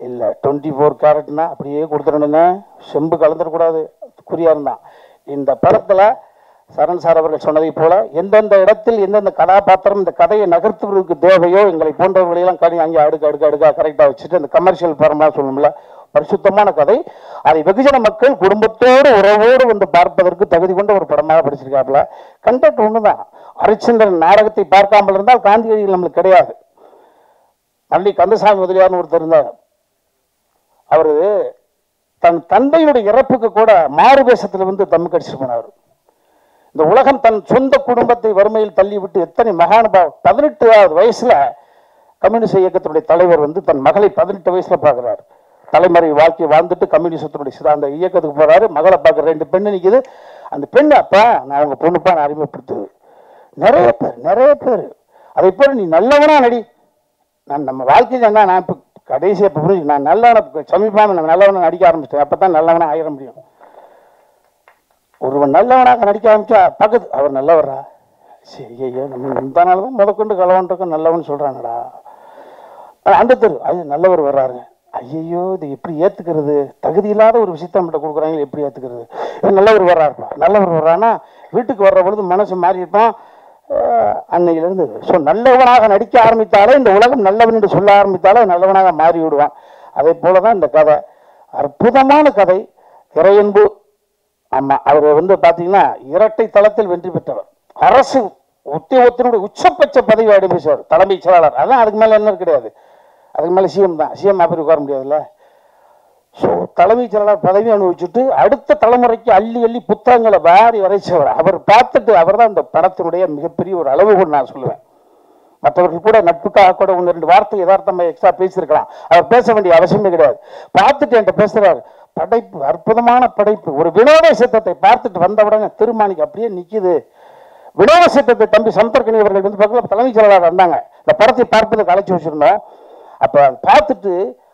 இல்லை 24 கேரட்னா அப்படியே கொடுத்துடணுங்க, செம்பு கலந்துடக்கூடாது, குறியாக இருந்தான். இந்த படத்தில் சரண் சார் அவர்கள் சொன்னதை போல எந்தெந்த இடத்தில் எந்தெந்த கதாபாத்திரம் இந்த கதையை நகர்த்துவதற்கு தேவையோ எங்களை போன்றவர்களையெல்லாம் அங்கே அடுக்கா கரெக்டாக வச்சுட்டு அந்த கமர்ஷியல் படமாக சொல்லணும்ல, பரிசுத்தமான கதை. அதை வெகுஜன மக்கள் குடும்பத்தோடு உறவோடு வந்து பார்ப்பதற்கு தகுதி கொண்ட ஒரு படமாக படிச்சிருக்காப்புல. கண்டக்ட் ஒண்ணுதான். ஹரிச்சந்திரன் நாடகத்தை பார்க்காமல் இருந்தால் காந்தியடிகள் நம்மளுக்கு கிடையாது. மல்லி கந்தசாமி முதலியார்னு ஒருத்தர் இருந்தார். அவரு தன் தந்தையுடைய இறப்புக்கு கூட மாறு வேஷத்துல வந்து தம்மு கடிச்சிட்டு போனார். இந்த உலகம் தன் சொந்த குடும்பத்தை வறுமையில் தள்ளிவிட்டு எத்தனை மகானுபாவம். 18வது வயசுல கம்யூனிஸ்ட் இயக்கத்தினுடைய தலைவர் வந்து தன் மகளை 18 வயசுல பார்க்கிறார். தலைமுறை வாழ்க்கையை வாழ்ந்துட்டு கம்யூனிஸ்டத்தினுடைய அந்த இயக்கத்துக்கு போறாரு. மகளை பார்க்க 2 பெண்ணு நிற்குது. அந்த பெண்ணு அப்பா நான் அவங்க பொண்ணுப்பா நான் அறிமுகப்படுத்துது. நிறைய பேர் அதை போல நீ நல்லவனா நடி. நான் நம்ம வாழ்க்கையில் என்ன, நான் இப்போ கடைசியாக இப்போ புரிஞ்சு நான் நல்லவனை சமீபமாக நான் நல்லவனை நடிக்க ஆரம்பிச்சிட்டேன். அப்போ தான் நல்லவனா ஆயிட முடியும். ஒருவன் நல்லவனாக நடிக்க ஆரம்பிச்சா பக்கத்து அவர் நல்லவரா, சரி ஐயோ நம்ம இந்த நாள் தான் முதற்கொண்டு கலவன்றிருக்க நல்லவன் சொல்கிறாங்கடா. அந்த தெரு அது நல்லவர் வர்றாருங்க, ஐயோ இது எப்படி ஏற்றுக்கிறது, தகுதி இல்லாத ஒரு விஷயத்த நம்மகிட்ட கொடுக்குறாங்க, எப்படி ஏற்றுக்கிறது. நல்லவர் வர்றாருப்பா, நல்லவர் வர்றான்னா வீட்டுக்கு வர்ற பொழுது மனசு மாறிட்டான் அன்னையிலிருந்து. ஸோ நல்லவனாக நடிக்க ஆரம்பித்தாலே இந்த உலகம் நல்லவன் என்று சொல்ல ஆரம்பித்தாலே நல்லவனாக மாறி விடுவான். அதே போல தான் இந்த கதை, அற்புதமான கதை. இறையன்பு ஆமாம், அவர் வந்து பார்த்தீங்கன்னா இரட்டை தளத்தில் வெற்றி பெற்றவர். அரசு உத்தியோகத்தினுடைய உச்சபட்ச பதவி அடிமைச்சார், தலைமைச் செயலாளர். அதான் அதுக்கு மேலே என்ன கிடையாது, அதுக்கு மேலே சிஎம் தான். சிஎம் அப்படி உட்கார முடியாதுல்ல. ஸோ தலைமைச் செயலாளர் பதவி அனுபவிச்சுட்டு அடுத்த தலைமுறைக்கு அள்ளி புத்தகங்களை வாரி வரைச்சவர். அவர் பார்த்துட்டு அவர் தான் இந்த படத்தினுடைய மிகப்பெரிய ஒரு அளவுகோல் நான் சொல்லுவேன். மற்றவர்கள் கூட நட்புக்காக கூட 1-2 வார்த்தை யதார்த்தமாக எக்ஸ்ட்ரா பேசியிருக்கலாம், அவர் பேச வேண்டிய அவசியமே கிடையாது. பார்த்துட்டு என்கிட்ட பேசுறாரு, படைப்பு அற்புதமான படைப்பு. ஒரு வினோத சித்தத்தை பார்த்துட்டு வந்தவுடனே திருமாணிக்கு அப்படியே நிற்கிது. வினோத சித்தத்தை தம்பி சந்தர்கனி அவர்கள் வந்து பக்கத்தில் தலைமைச் செயலாளர் வந்தாங்க. இந்த படத்தை பார்ப்பதுக்கு அழைச்சி வச்சிருந்தோம். அப்போ பார்த்துட்டு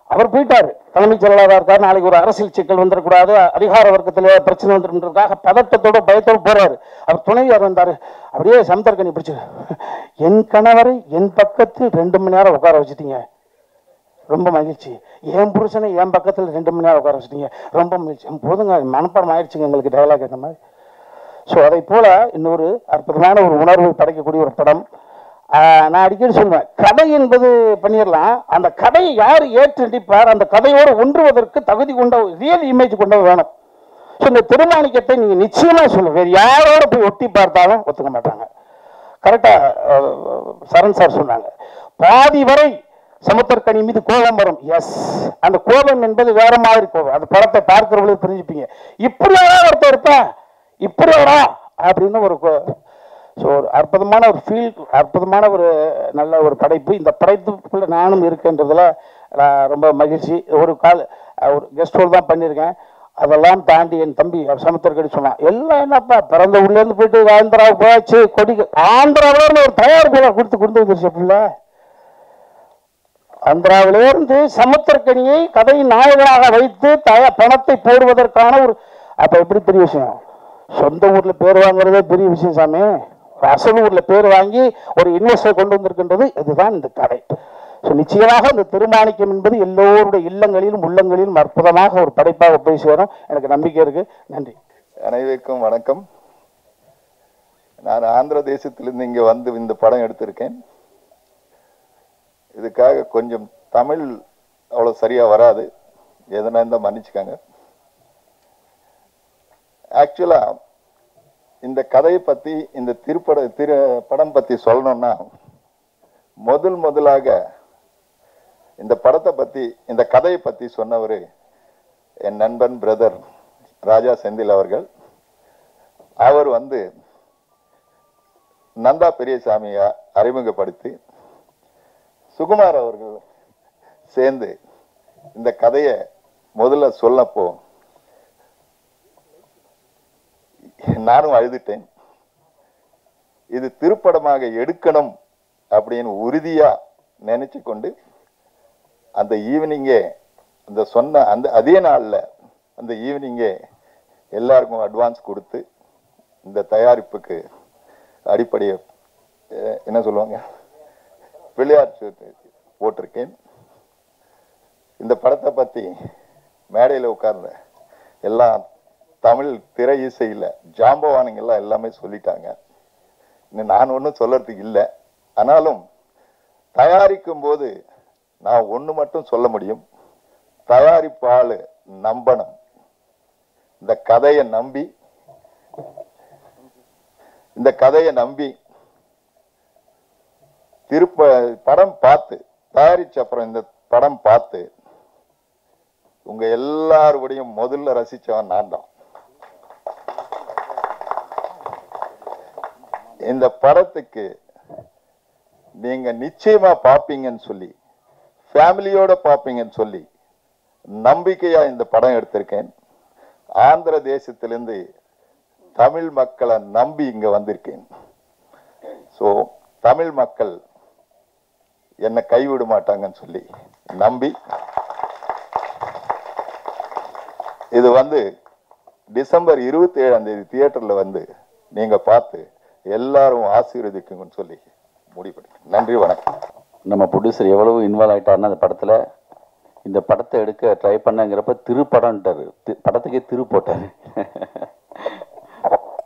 அவர் போயிட்டாரு. தலைமைச் செயலாளராக இருக்காரு, நாளைக்கு ஒரு அரசியல் சிக்கல் வந்துடக்கூடாது, அதிகார வர்க்கத்தில் பிரச்சனை வந்துருக்காக பதட்டத்தோட பயத்தோடு போறாரு. அவர் துணைவியார் வந்தாரு, அப்படியே சந்தர்கனி பிடிச்சு, என் கணவரை என் பக்கத்தில் 2 மணி நேரம் உட்கார வச்சுட்டீங்க, ரொம்ப மகிழ்ச்சி. என் புருஷனை என் பக்கத்தில் 2 மணி நேரம் உட்கார வச்சுட்டீங்க, ரொம்ப மகிழ்ச்சி. போதுங்க, மனப்பாடம் ஆயிடுச்சுங்க எங்களுக்கு டைலாக். இந்த மாதிரி ஸோ அதை போல இன்னொரு அற்புதமான ஒரு உணர்வை படைக்கக்கூடிய ஒரு படம். நான் அடிக்கடி சொல்லுவேன், கதை என்பது பண்ணிடலாம், அந்த கதையை யார் ஏற்று நடிப்பார், அந்த கதையோடு ஒன்றுவதற்கு தகுதி கொண்ட ரியல் இமேஜ் கொண்டது வேணும். ஸோ இந்த திருமாணிக்கத்தை நீங்கள் நிச்சயமாக சொல்லுங்க, வேறு யாரோட போய் ஒட்டி பார்த்தாலும் ஒத்துக்க மாட்டாங்க. கரெக்டாக சரண் சார் சொன்னாங்க, பாதி வரை சமுத்திரக்கனி மீது கோபம் வரும். எஸ், அந்த கோபம் என்பது வேற மாதிரி கோபம். அந்த படத்தை பார்க்கிறவங்களுக்கு புரிஞ்சுப்பீங்க. இப்படியாரா ஒருத்தர் இருப்பா, இப்படியாரா அப்படின்னு ஒரு ஸோ ஒரு அற்புதமான ஒரு ஃபீல், அற்புதமான ஒரு நல்ல ஒரு படைப்பு. இந்த படைப்புக்குள்ள நானும் இருக்குன்றதுல ரொம்ப மகிழ்ச்சி. ஒரு கெஸ்ட் ரோல் தான் பண்ணியிருக்கேன். அதெல்லாம் தாண்டி என் தம்பி அவர் சமுத்திரக்கடி சொன்னான், எல்லாம் என்னப்பா பிறந்த உள்ளேருந்து போயிட்டு ஆந்திராவுக்கு போயாச்சு, கொடிக்கு ஆந்திராவிலேருந்து ஒரு தயாரிப்பாளர் கொடுத்து வந்துருச்சு. பிள்ளை ஆந்திராவிலிருந்து சமுத்திரக்கனியை கதையின் நாயகனாக வைத்து பணத்தை போடுவதற்கான ஒரு, அப்ப எப்படி பெரிய விஷயம், சொந்த ஊர்ல பேர் வாங்குறதே பெரிய விஷயம் சாமி. அசல் ஊர்ல பேர் வாங்கி ஒரு இன்வெஸ்டர் கொண்டு வந்திருக்கின்றது, இதுதான் இந்த கதை. ஸோ நிச்சயமாக இந்த திருமாணிக்கம் என்பது எல்லோருடைய இல்லங்களிலும் உள்ளங்களிலும் அற்புதமாக ஒரு படைப்பாக போய் சேரும், எனக்கு நம்பிக்கை இருக்கு. நன்றி. அனைவருக்கும் வணக்கம். நான் ஆந்திர தேசத்திலிருந்து இங்கே வந்து இந்த படம் எடுத்திருக்கேன். இதுக்காக கொஞ்சம் தமிழ் அவ்வளோ சரியாக வராது, எதனா இருந்தால் மன்னிச்சுக்காங்க. ஆக்சுவலாக இந்த கதையை பற்றி, இந்த படம் பற்றி சொல்லணும்னா, முதலாக இந்த படத்தை பற்றி, இந்த கதையை பற்றி சொன்னவர் என் நண்பன் பிரதர் ராஜா செந்தில் அவர்கள். அவர் நந்தா பெரியசாமியை அறிமுகப்படுத்தி சுகுமார் அவர்கள் சேர்ந்து இந்த கதையை முதல்ல சொல்லப்போ நானும் அழுதுட்டேன். இது திருப்படமாக எடுக்கணும் அப்படின்னு உறுதியா நினைச்சு கொண்டு அந்த ஈவினிங்கே அதே நாள்ல அந்த ஈவினிங்கே எல்லாருக்கும் அட்வான்ஸ் கொடுத்து இந்த தயாரிப்புக்கு அடிப்படையை என்ன சொல்லுவாங்க, பிள்ளையார் போட்டிருக்கேன். இந்த படத்தை பத்தி மேடையில் உட்கார்ந்த எல்லா தமிழ் திரை இசையில் ஜாம்பவானுங்கெல்லாம் எல்லாமே சொல்லிட்டாங்க. இன்னும் நான் ஒன்றும் சொல்றதுக்கு இல்லை. ஆனாலும் தயாரிக்கும் போது நான் ஒன்று மட்டும் சொல்ல முடியும், தயாரிப்பாளு நம்பணும். இந்த கதையை நம்பி படம் பார்த்து தயாரிச்ச அப்புறம் இந்த படம் பார்த்து உங்க எல்லாருடையும் முதல்ல ரசிச்சவன் நான் தான். இந்த படத்துக்கு நீங்க நிச்சயமா பாப்பீங்கன்னு சொல்லி, ஃபேமிலியோட பாப்பீங்கன்னு சொல்லி நம்பிக்கையா இந்த படம் எடுத்திருக்கேன். ஆந்திர தேசத்திலிருந்து தமிழ் மக்களை நம்பி இங்க வந்திருக்கேன். ஸோ தமிழ் மக்கள் என்னை கைவிட மாட்டாங்கன்னு சொல்லி நம்பி இது டிசம்பர் 27ஆம் தேதி தியேட்டர்ல நீங்க பார்த்து எல்லாரும் ஆசீர்வதிக்குங்கன்னு சொல்லி முடிவு. நன்றி, வணக்கம். நம்ம ப்ரொடியூசர் எவ்வளவு இன்வால்வ் ஆகிட்டாருன்னா அந்த படத்தில், இந்த படத்தை எடுக்க ட்ரை பண்ணங்கிறப்ப திருப்படம்ட்டாரு, படத்துக்கே திரு போட்டார்.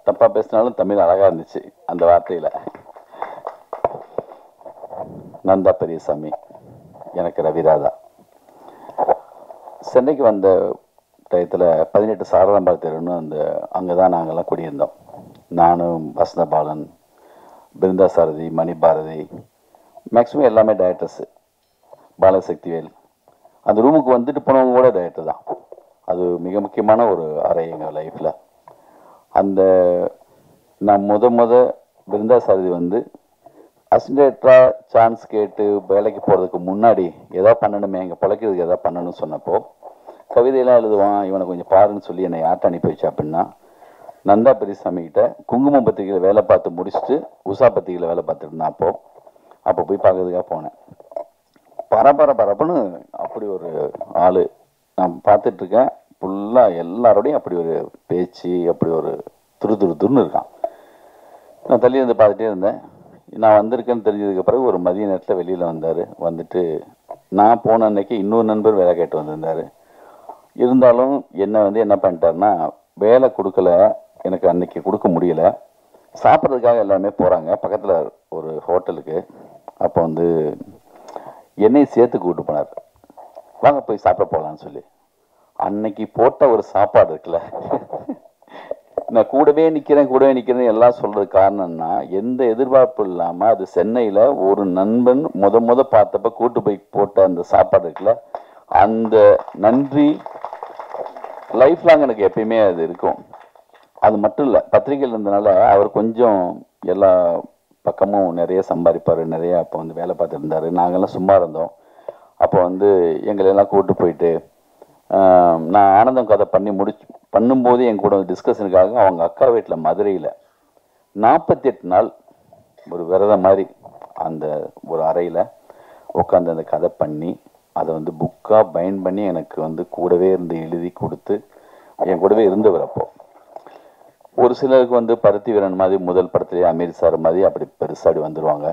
தப்பாக பேசினாலும் தமிழ் அழகாக இருந்துச்சு அந்த வார்த்தையில். நந்தா பெரியசாமி, எனக்கு ரவிராதா. சென்னைக்கு வந்த டயத்தில் 18 சாரதாம்பாள் தெருன்னு அங்கே தான் நாங்கள்லாம் குடியிருந்தோம். நானும் வசந்தபாலன், பிருந்தா சாரதி, மணிபாரதி, மேக்ஸிமம் எல்லாமே டைரக்டர்ஸு, பாலசக்திவேல். அந்த ரூமுக்கு வந்துட்டு போனவங்க கூட டைரக்டர் தான். அது மிக முக்கியமான ஒரு அறை எங்கள் லைஃப்பில். நான் பிருந்தா சாரதி அசிஸ்டன்டாக சான்ஸ் கேட்டு வேலைக்கு போகிறதுக்கு முன்னாடி எதாவது பண்ணணுமே, எங்கள் பிழைக்கிறதுக்கு எதாவது பண்ணணும்னு சொன்னப்போ, கவிதையெல்லாம் எழுதுவான், இவனை கொஞ்சம் பாருன்னு சொல்லி என்னை யார்ட்ட அனுப்பி வச்சா அப்படின்னா, நந்தா பெரியசாமி கிட்ட குங்குமம் பத்திரிகையில் வேலை பார்த்து முடிச்சுட்டு உஷா பத்திரிகையில் வேலை பார்த்துட்டு இருந்தேன். அப்போ போய் பார்க்கறதுக்காக போனேன். பரபரப்புன்னு அப்படி ஒரு ஆள் நான் பார்த்துட்ருக்கேன். ஃபுல்லாக எல்லாரோடையும் அப்படி ஒரு பேச்சு, அப்படி ஒரு துருன்னு இருக்கான். நான் தள்ளி இருந்து பார்த்துட்டே இருந்தேன். நான் வந்திருக்கேன்னு தெரிஞ்சதுக்கு பிறகு ஒரு மதிய நேரத்தில் வெளியில் வந்தார். வந்துட்டு நான் போன அன்னைக்கு இன்னொரு நண்பர் வேலை கேட்டு வந்திருந்தார். இருந்தாலும் என்ன பண்ணிட்டாருன்னா, வேலை கொடுக்கல, எனக்கு அன்னைக்கு கொடுக்க முடியல. சாப்பிட்றதுக்காக எல்லாருமே போகிறாங்க பக்கத்தில் ஒரு ஹோட்டலுக்கு. அப்போ வந்து என்னையும் சேர்த்து கூப்பிட்டு போனார், வாங்க போய் சாப்பிட போகலான்னு சொல்லி. அன்னைக்கு போட்ட ஒரு சாப்பாடு இருக்குல்ல, நான் கூடவே நிற்கிறேன் எல்லாம் சொல்கிறது காரணம்னா, எந்த எதிர்பார்ப்பு இல்லாமல் அது சென்னையில் ஒரு நண்பன் முத பார்த்தப்ப கூட்டு போய் போட்ட அந்த சாப்பாடு இருக்குல்ல, அந்த நன்றி லைஃப் லாங் எனக்கு எப்பயுமே அது இருக்கும். அது மட்டும் இல்லை, பத்திரிகையில் இருந்தனால அவர் கொஞ்சம் எல்லா பக்கமும் நிறைய சம்பாதிப்பார், நிறைய அப்போ வந்து வேலை பார்த்துட்டு இருந்தார். நாங்கள்லாம் சும்மா இருந்தோம். அப்போ வந்து எங்களெல்லாம் கூப்பிட்டு போயிட்டு நான் ஆனந்தம் கதை பண்ணும்போது என் கூட டிஸ்கஷனுக்காக அவங்க அக்கா வீட்டில் மதுரையில் 48 நாள் ஒரு விரதம் மாதிரி அந்த ஒரு அறையில் உட்காந்து அந்த கதை பண்ணி அதை வந்து புக்காக பைண்ட் பண்ணி எனக்கு வந்து கூடவே இருந்து எழுதி கொடுத்து என் கூடவே இருந்தவர். அப்போ ஒரு சிலருக்கு வந்து பருத்தி வீரன் மாதிரி முதல் படத்துலேயே அமீர் சார் மாதிரி அப்படி பெருசாடி வந்துடுவாங்க,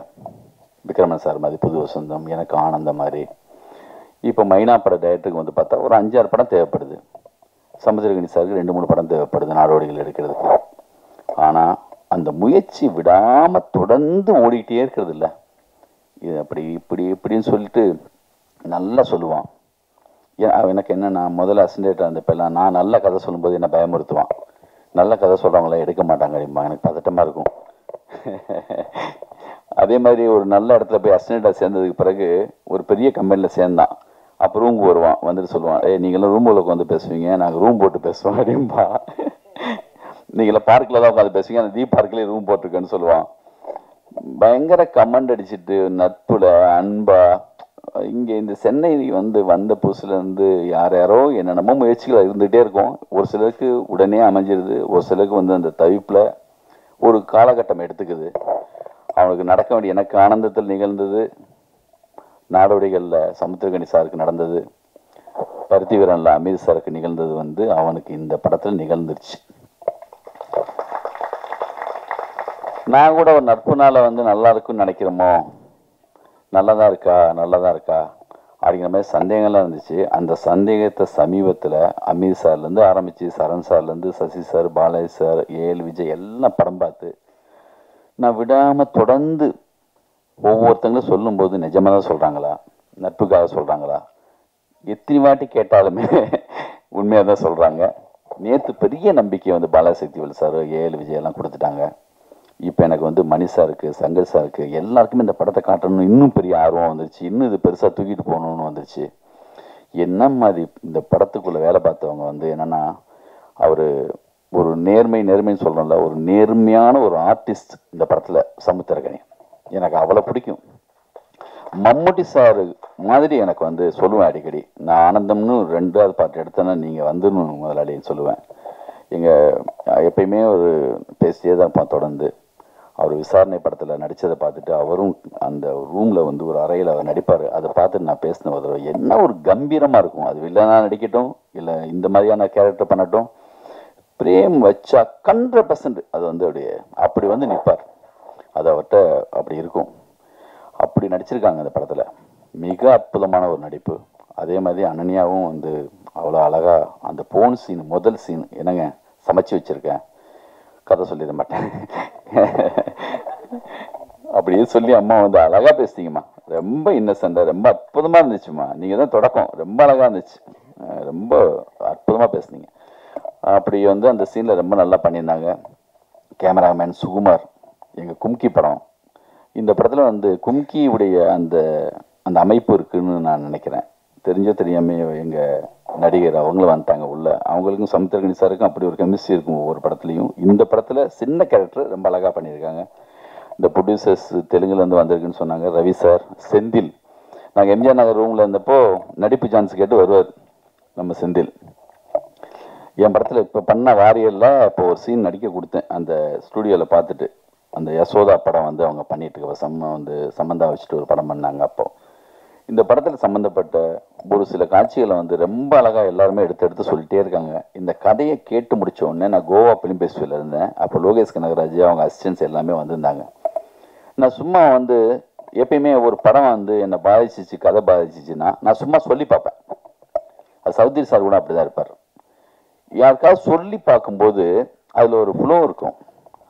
விக்ரமன் சார் மாதிரி புது வசந்தம், எனக்கு ஆனந்தம் மாதிரி. இப்போ மைனா பட டைரக்டருக்கு வந்து பார்த்தா ஒரு 5-6 படம் தேவைப்படுது. சமுத்திரகனி சாருக்கு 2-3 படம் தேவைப்படுது நாடோடிகள் எடுக்கிறதுக்கு. ஆனால் அந்த முயற்சி விடாமல் தொடர்ந்து ஓடிக்கிட்டே இருக்கிறது இல்லை. இது அப்படி இப்படின்னு சொல்லிட்டு நல்லா சொல்லுவான். எனக்கு என்ன, நான் முதல்ல அசிஸ்டன்ட் இருந்தப்பெல்லாம் நான் நல்ல கதை சொல்லும்போது என்ன பயமுறுத்துவான். நல்ல கதை சொல்கிறவங்களாம் எடுக்க மாட்டாங்க அப்படிமா, எனக்கு பதட்டமாக இருக்கும். அதே மாதிரி ஒரு நல்ல இடத்துல போய் அசிஸ்டண்ட்டாக சேர்ந்ததுக்கு பிறகு ஒரு பெரிய கம்பெனியில் சேர்ந்தான். அப்போ ரூமுக்கு வருவான், வந்துட்டு சொல்லுவான், நீங்களாம் ரூம் உள்ள உட்காந்து பேசுவீங்க, நாங்கள் ரூம் போட்டு பேசுவோம் அப்படின்பா. நீங்களாம் பார்க்கில் தான் உட்காந்து பேசுவீங்க, அந்த தீப் பார்க்கிலே ரூம் போட்டிருக்கேன்னு சொல்லுவான். பயங்கர கமெண்ட் அடிச்சுட்டு நட்புல அன்பா. இங்கே இந்த சென்னை வந்த புதுசுலேருந்து யாரோ என்னென்னமோ முயற்சிகள் இருந்துகிட்டே இருக்கும். ஒரு சிலருக்கு உடனே அமைஞ்சிருது, ஒரு சிலருக்கு வந்து அந்த தவிப்பில் ஒரு காலகட்டம் எடுத்துக்குது. அவனுக்கு நடக்க வேண்டிய எனக்கு ஆனந்தத்தில் நிகழ்ந்தது, நாடோடிகளில் சமுத்திரகனி சாருக்கு நடந்தது, பருத்தி வீரனில் அமீர் சாருக்கு நிகழ்ந்தது வந்து அவனுக்கு இந்த படத்தில் நிகழ்ந்துருச்சு. நான் கூட ஒரு நட்புனால வந்து நல்லா இருக்குன்னு நினைக்கிறோமோ, நல்லதா இருக்கா அப்படிங்கிற மாதிரி சந்தேகம்லாம் இருந்துச்சு. அந்த சந்தேகத்தை சமீபத்தில் அமீர் சார்லேருந்து ஆரம்பித்து சரண் சார்லேருந்து Sasi sir, Balaji sir, A L Vijay எல்லாம் படம் பார்த்து நான் விடாமல் தொடர்ந்து ஒவ்வொருத்தங்களும் சொல்லும்போது நிஜமாக தான் சொல்கிறாங்களா, நட்புக்காக சொல்கிறாங்களா, எத்தனை வாட்டி கேட்டாலுமே உண்மையாக தான் சொல்கிறாங்க. நேற்று பெரிய நம்பிக்கை வந்து பாலாஜி சக்திவேல் சார், ஏஎல் விஜய் எல்லாம் கொடுத்துட்டாங்க. இப்போ எனக்கு வந்து மணி சாருக்கு, சங்கர் சாருக்கு எல்லாருக்குமே இந்த படத்தை காட்டணும்னு இன்னும் பெரிய ஆர்வம் வந்துருச்சு. இன்னும் இது பெருசாக தூக்கிட்டு போகணுன்னு வந்துருச்சு. என்ன மாதிரி இந்த படத்துக்குள்ளே வேலை பார்த்தவங்க வந்து என்னென்னா, அவர் ஒரு நேர்மைன்னு சொல்கிறோம்ல, ஒரு நேர்மையான ஒரு ஆர்டிஸ்ட் இந்த படத்தில் சமுத்திரகனி. எனக்கு அவ்வளோ பிடிக்கும். மம்முட்டி சார் மாதிரி எனக்கு வந்து சொல்லுவேன் அடிக்கடி, நான் ஆனந்தம்னு 2வது பாட்டு எடுத்தேன்னா நீங்கள் வந்துடணும் முதலாளின்னு சொல்லுவேன். எப்பயுமே ஒரு பேசியே தான் இருப்பான் தொடர்ந்து. அவர் விசாரணை படத்தில் நடித்ததை பார்த்துட்டு அவரும் அந்த ரூமில் வந்து ஒரு அறையில் அவர் நடிப்பார். அதை பார்த்துட்டு நான் பேசின ஒரு என்ன ஒரு கம்பீரமாக இருக்கும். அது வில்லனா நடிக்கட்டும் இல்லை இந்த மாதிரியான கேரக்டர் பண்ணட்டும், பிரேம் வச்சா 100% அது வந்து அப்படி வந்து நிற்பார். அது அவர்கிட்ட அப்படி இருக்கும். அப்படி நடிச்சிருக்காங்க அந்த படத்தில். மிக அற்புதமான ஒரு நடிப்பு. அதே மாதிரி அனன்யாவும் வந்து அவ்வளோ அழகாக அந்த போன் சீன், முதல் சீன் என்னங்க சமைச்சு வச்சுருக்கேன், கதை சொல்லிட மாட்டேன் அப்படியே சொல்லி அம்மா வந்து அழகாக பேசிட்டீங்கம்மா, ரொம்ப இன்னசென்ட்டாக ரொம்ப அற்புதமாக இருந்துச்சுமா, நீங்கள் தான் தொடக்கம், ரொம்ப அழகாக இருந்துச்சு, ரொம்ப அற்புதமாக பேசுனீங்க. அப்படி வந்து அந்த சீனில் ரொம்ப நல்லா பண்ணியிருந்தாங்க. கேமராமேன் சுகுமார், எங்கள் கும்கி படம், இந்த படத்தில் வந்து கும்கியுடைய அந்த அந்த அமைப்பு இருக்குதுன்னு நான் நினைக்கிறேன். தெரியாமல் எங்கள் நடிகர் அவங்களும் வந்துட்டாங்க உள்ள. அவங்களுக்கும் சமுத்திரகனி சாருக்கும் அப்படி ஒரு கெமிஸ்ட்ரி இருக்கும் ஒவ்வொரு படத்துலையும். இந்த படத்தில் சின்ன கேரக்டர் ரொம்ப அழகாக பண்ணியிருக்காங்க. இந்த ப்ரொடியூசர்ஸ் தெலுங்குலேருந்து வந்திருக்குன்னு சொன்னாங்க. ரவி சார், செந்தில், நாங்கள் எம்ஜிஆர் நகர் ரூமில் இருந்தப்போ நடிப்பு சான்ஸ் கேட்டு வருவார் நம்ம செந்தில். என் படத்தில் இப்போ பண்ண வாரியரில் இப்போ ஒரு சீன் நடிக்க கொடுத்தேன் அந்த ஸ்டூடியோவில் பார்த்துட்டு. அந்த யசோதா படம் வந்து அவங்க பண்ணிட்டு இருக்க சம்மந்தா வச்சுட்டு ஒரு படம் பண்ணாங்க. அப்போ இந்த படத்தில் சம்மந்தப்பட்ட ஒரு சில காட்சிகளை வந்து ரொம்ப அழகாக எல்லாருமே எடுத்து சொல்லிட்டே இருக்காங்க. இந்த கதையை கேட்டு முடிச்ச உடனே நான் கோவா ஃபிலிம் ஃபெஸ்டிவலில் இருந்தேன். அப்போ லோகேஷ் கனகராஜ் அவங்க அசிஸ்டன்ஸ் எல்லாமே வந்திருந்தாங்க. நான் சும்மா வந்து எப்பயுமே ஒரு படம் வந்து என்னை பாதிச்சிச்சு, கதை பாதிச்சிச்சுன்னா நான் சும்மா சொல்லி பார்ப்பேன். அது சௌத்ரி சார் கூட அப்படி தான் இருப்பார். யாருக்காவது சொல்லி பார்க்கும்போது அதில் ஒரு ஃப்ளோ இருக்கும்.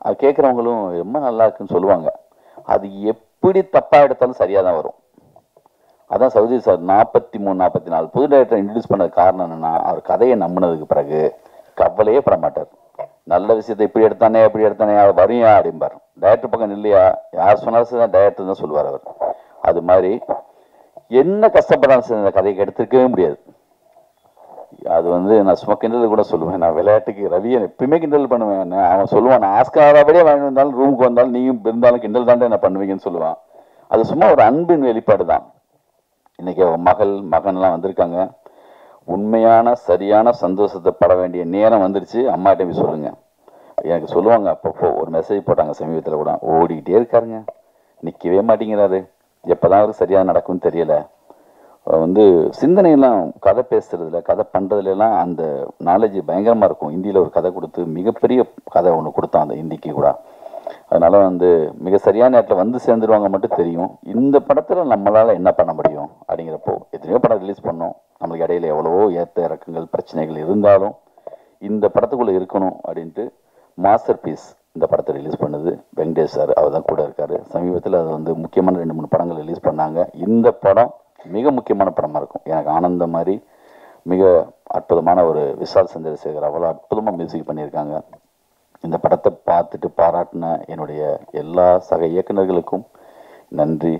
அது கேட்குறவங்களும் ரொம்ப நல்லா இருக்குன்னு சொல்லுவாங்க. அது எப்படி தப்பாக எடுத்தாலும் சரியாக தான் வரும். அதான் சவுதி சார் 43, 44 புது டைரக்டர் இன்ட்ரடியூஸ் பண்ணது காரணம் என்னன்னா, அவர் கதையை நம்பினதுக்கு பிறகு கவலையே பட மாட்டார். நல்ல விஷயத்தை இப்படி எடுத்தானே எப்படி எடுத்தானே அவர் வரையா அப்படிம்பார். டைரக்டர் பக்கம் இல்லையா, யார் சொன்னாலும் தான் டைரக்டர் தான் சொல்லுவார் அவர். அது மாதிரி என்ன கஷ்டப்படாலும் சரி அந்த கதைக்கு எடுத்துக்கவே முடியாது. அது நான் சும்மா கிண்டல் கூட சொல்லுவேன். நான் விளையாட்டுக்கு ரவியை எப்பயுமே கிண்டல் பண்ணுவேன். அவன் சொல்லுவான், நான் ஆஸ்காராபடியே வாங்கி வந்தாலும் ரூமுக்கு வந்தாலும் நீயும் இருந்தாலும் கிண்டல் தாண்டே என்ன பண்ணுவீங்கன்னு சொல்லுவான். அது சும்மா ஒரு அன்பின் வெளிப்பாடு தான். இன்னைக்கு மகன்லாம் வந்திருக்காங்க. உண்மையான சரியான சந்தோஷத்தை பட வேண்டிய நேரம் வந்துருச்சு. அம்மாட்ட போய் சொல்லுங்க. எனக்கு சொல்லுவாங்க, அப்பப்போ ஒரு மெசேஜ் போட்டாங்க சமீபத்தில் கூட, ஓடிக்கிட்டே இருக்காருங்க, நிற்கவே மாட்டேங்கிறாரு, எப்போதான் அவருக்கு சரியாக நடக்கும்னு தெரியல. சிந்தனையெல்லாம் கதை பேசுறதுல கதை பண்ணுறதுலாம் அந்த நாலேஜ் பயங்கரமாக இருக்கும். ஹிந்தியில் ஒரு கதை கொடுத்து மிகப்பெரிய கதை ஒன்று கொடுத்தான் அந்த ஹிந்திக்கு கூட. அதனால மிக சரியான நேரத்தில் சேர்ந்துருவாங்க மட்டும் தெரியும். இந்த படத்தில் நம்மளால் என்ன பண்ண முடியும் அப்படிங்கிறப்போ எத்தனையோ படம் ரிலீஸ் பண்ணோம். நம்மளுக்கு இடையில எவ்வளவோ ஏற்ற இறக்கங்கள் பிரச்சனைகள் இருந்தாலும் இந்த படத்துக்குள்ளே இருக்கணும் அப்படின்ட்டு மாஸ்டர் பீஸ் இந்த படத்தை ரிலீஸ் பண்ணுது வெங்கடேஷ் சார். அவர் தான் கூட இருக்கார். சமீபத்தில் அது முக்கியமான 2-3 படங்கள் ரிலீஸ் பண்ணாங்க. இந்த படம் மிக முக்கியமான படமாக இருக்கும். எனக்கு ஆனந்த மாதிரி மிக அற்புதமான ஒரு விஷால் சந்திரசேகர் அவ்வளோ அற்புதமாக மியூசிக் பண்ணியிருக்காங்க. இந்த படத்தை பார்த்துட்டு பாராட்டின என்னுடைய எல்லா சக இயக்குநர்களுக்கும் நன்றி.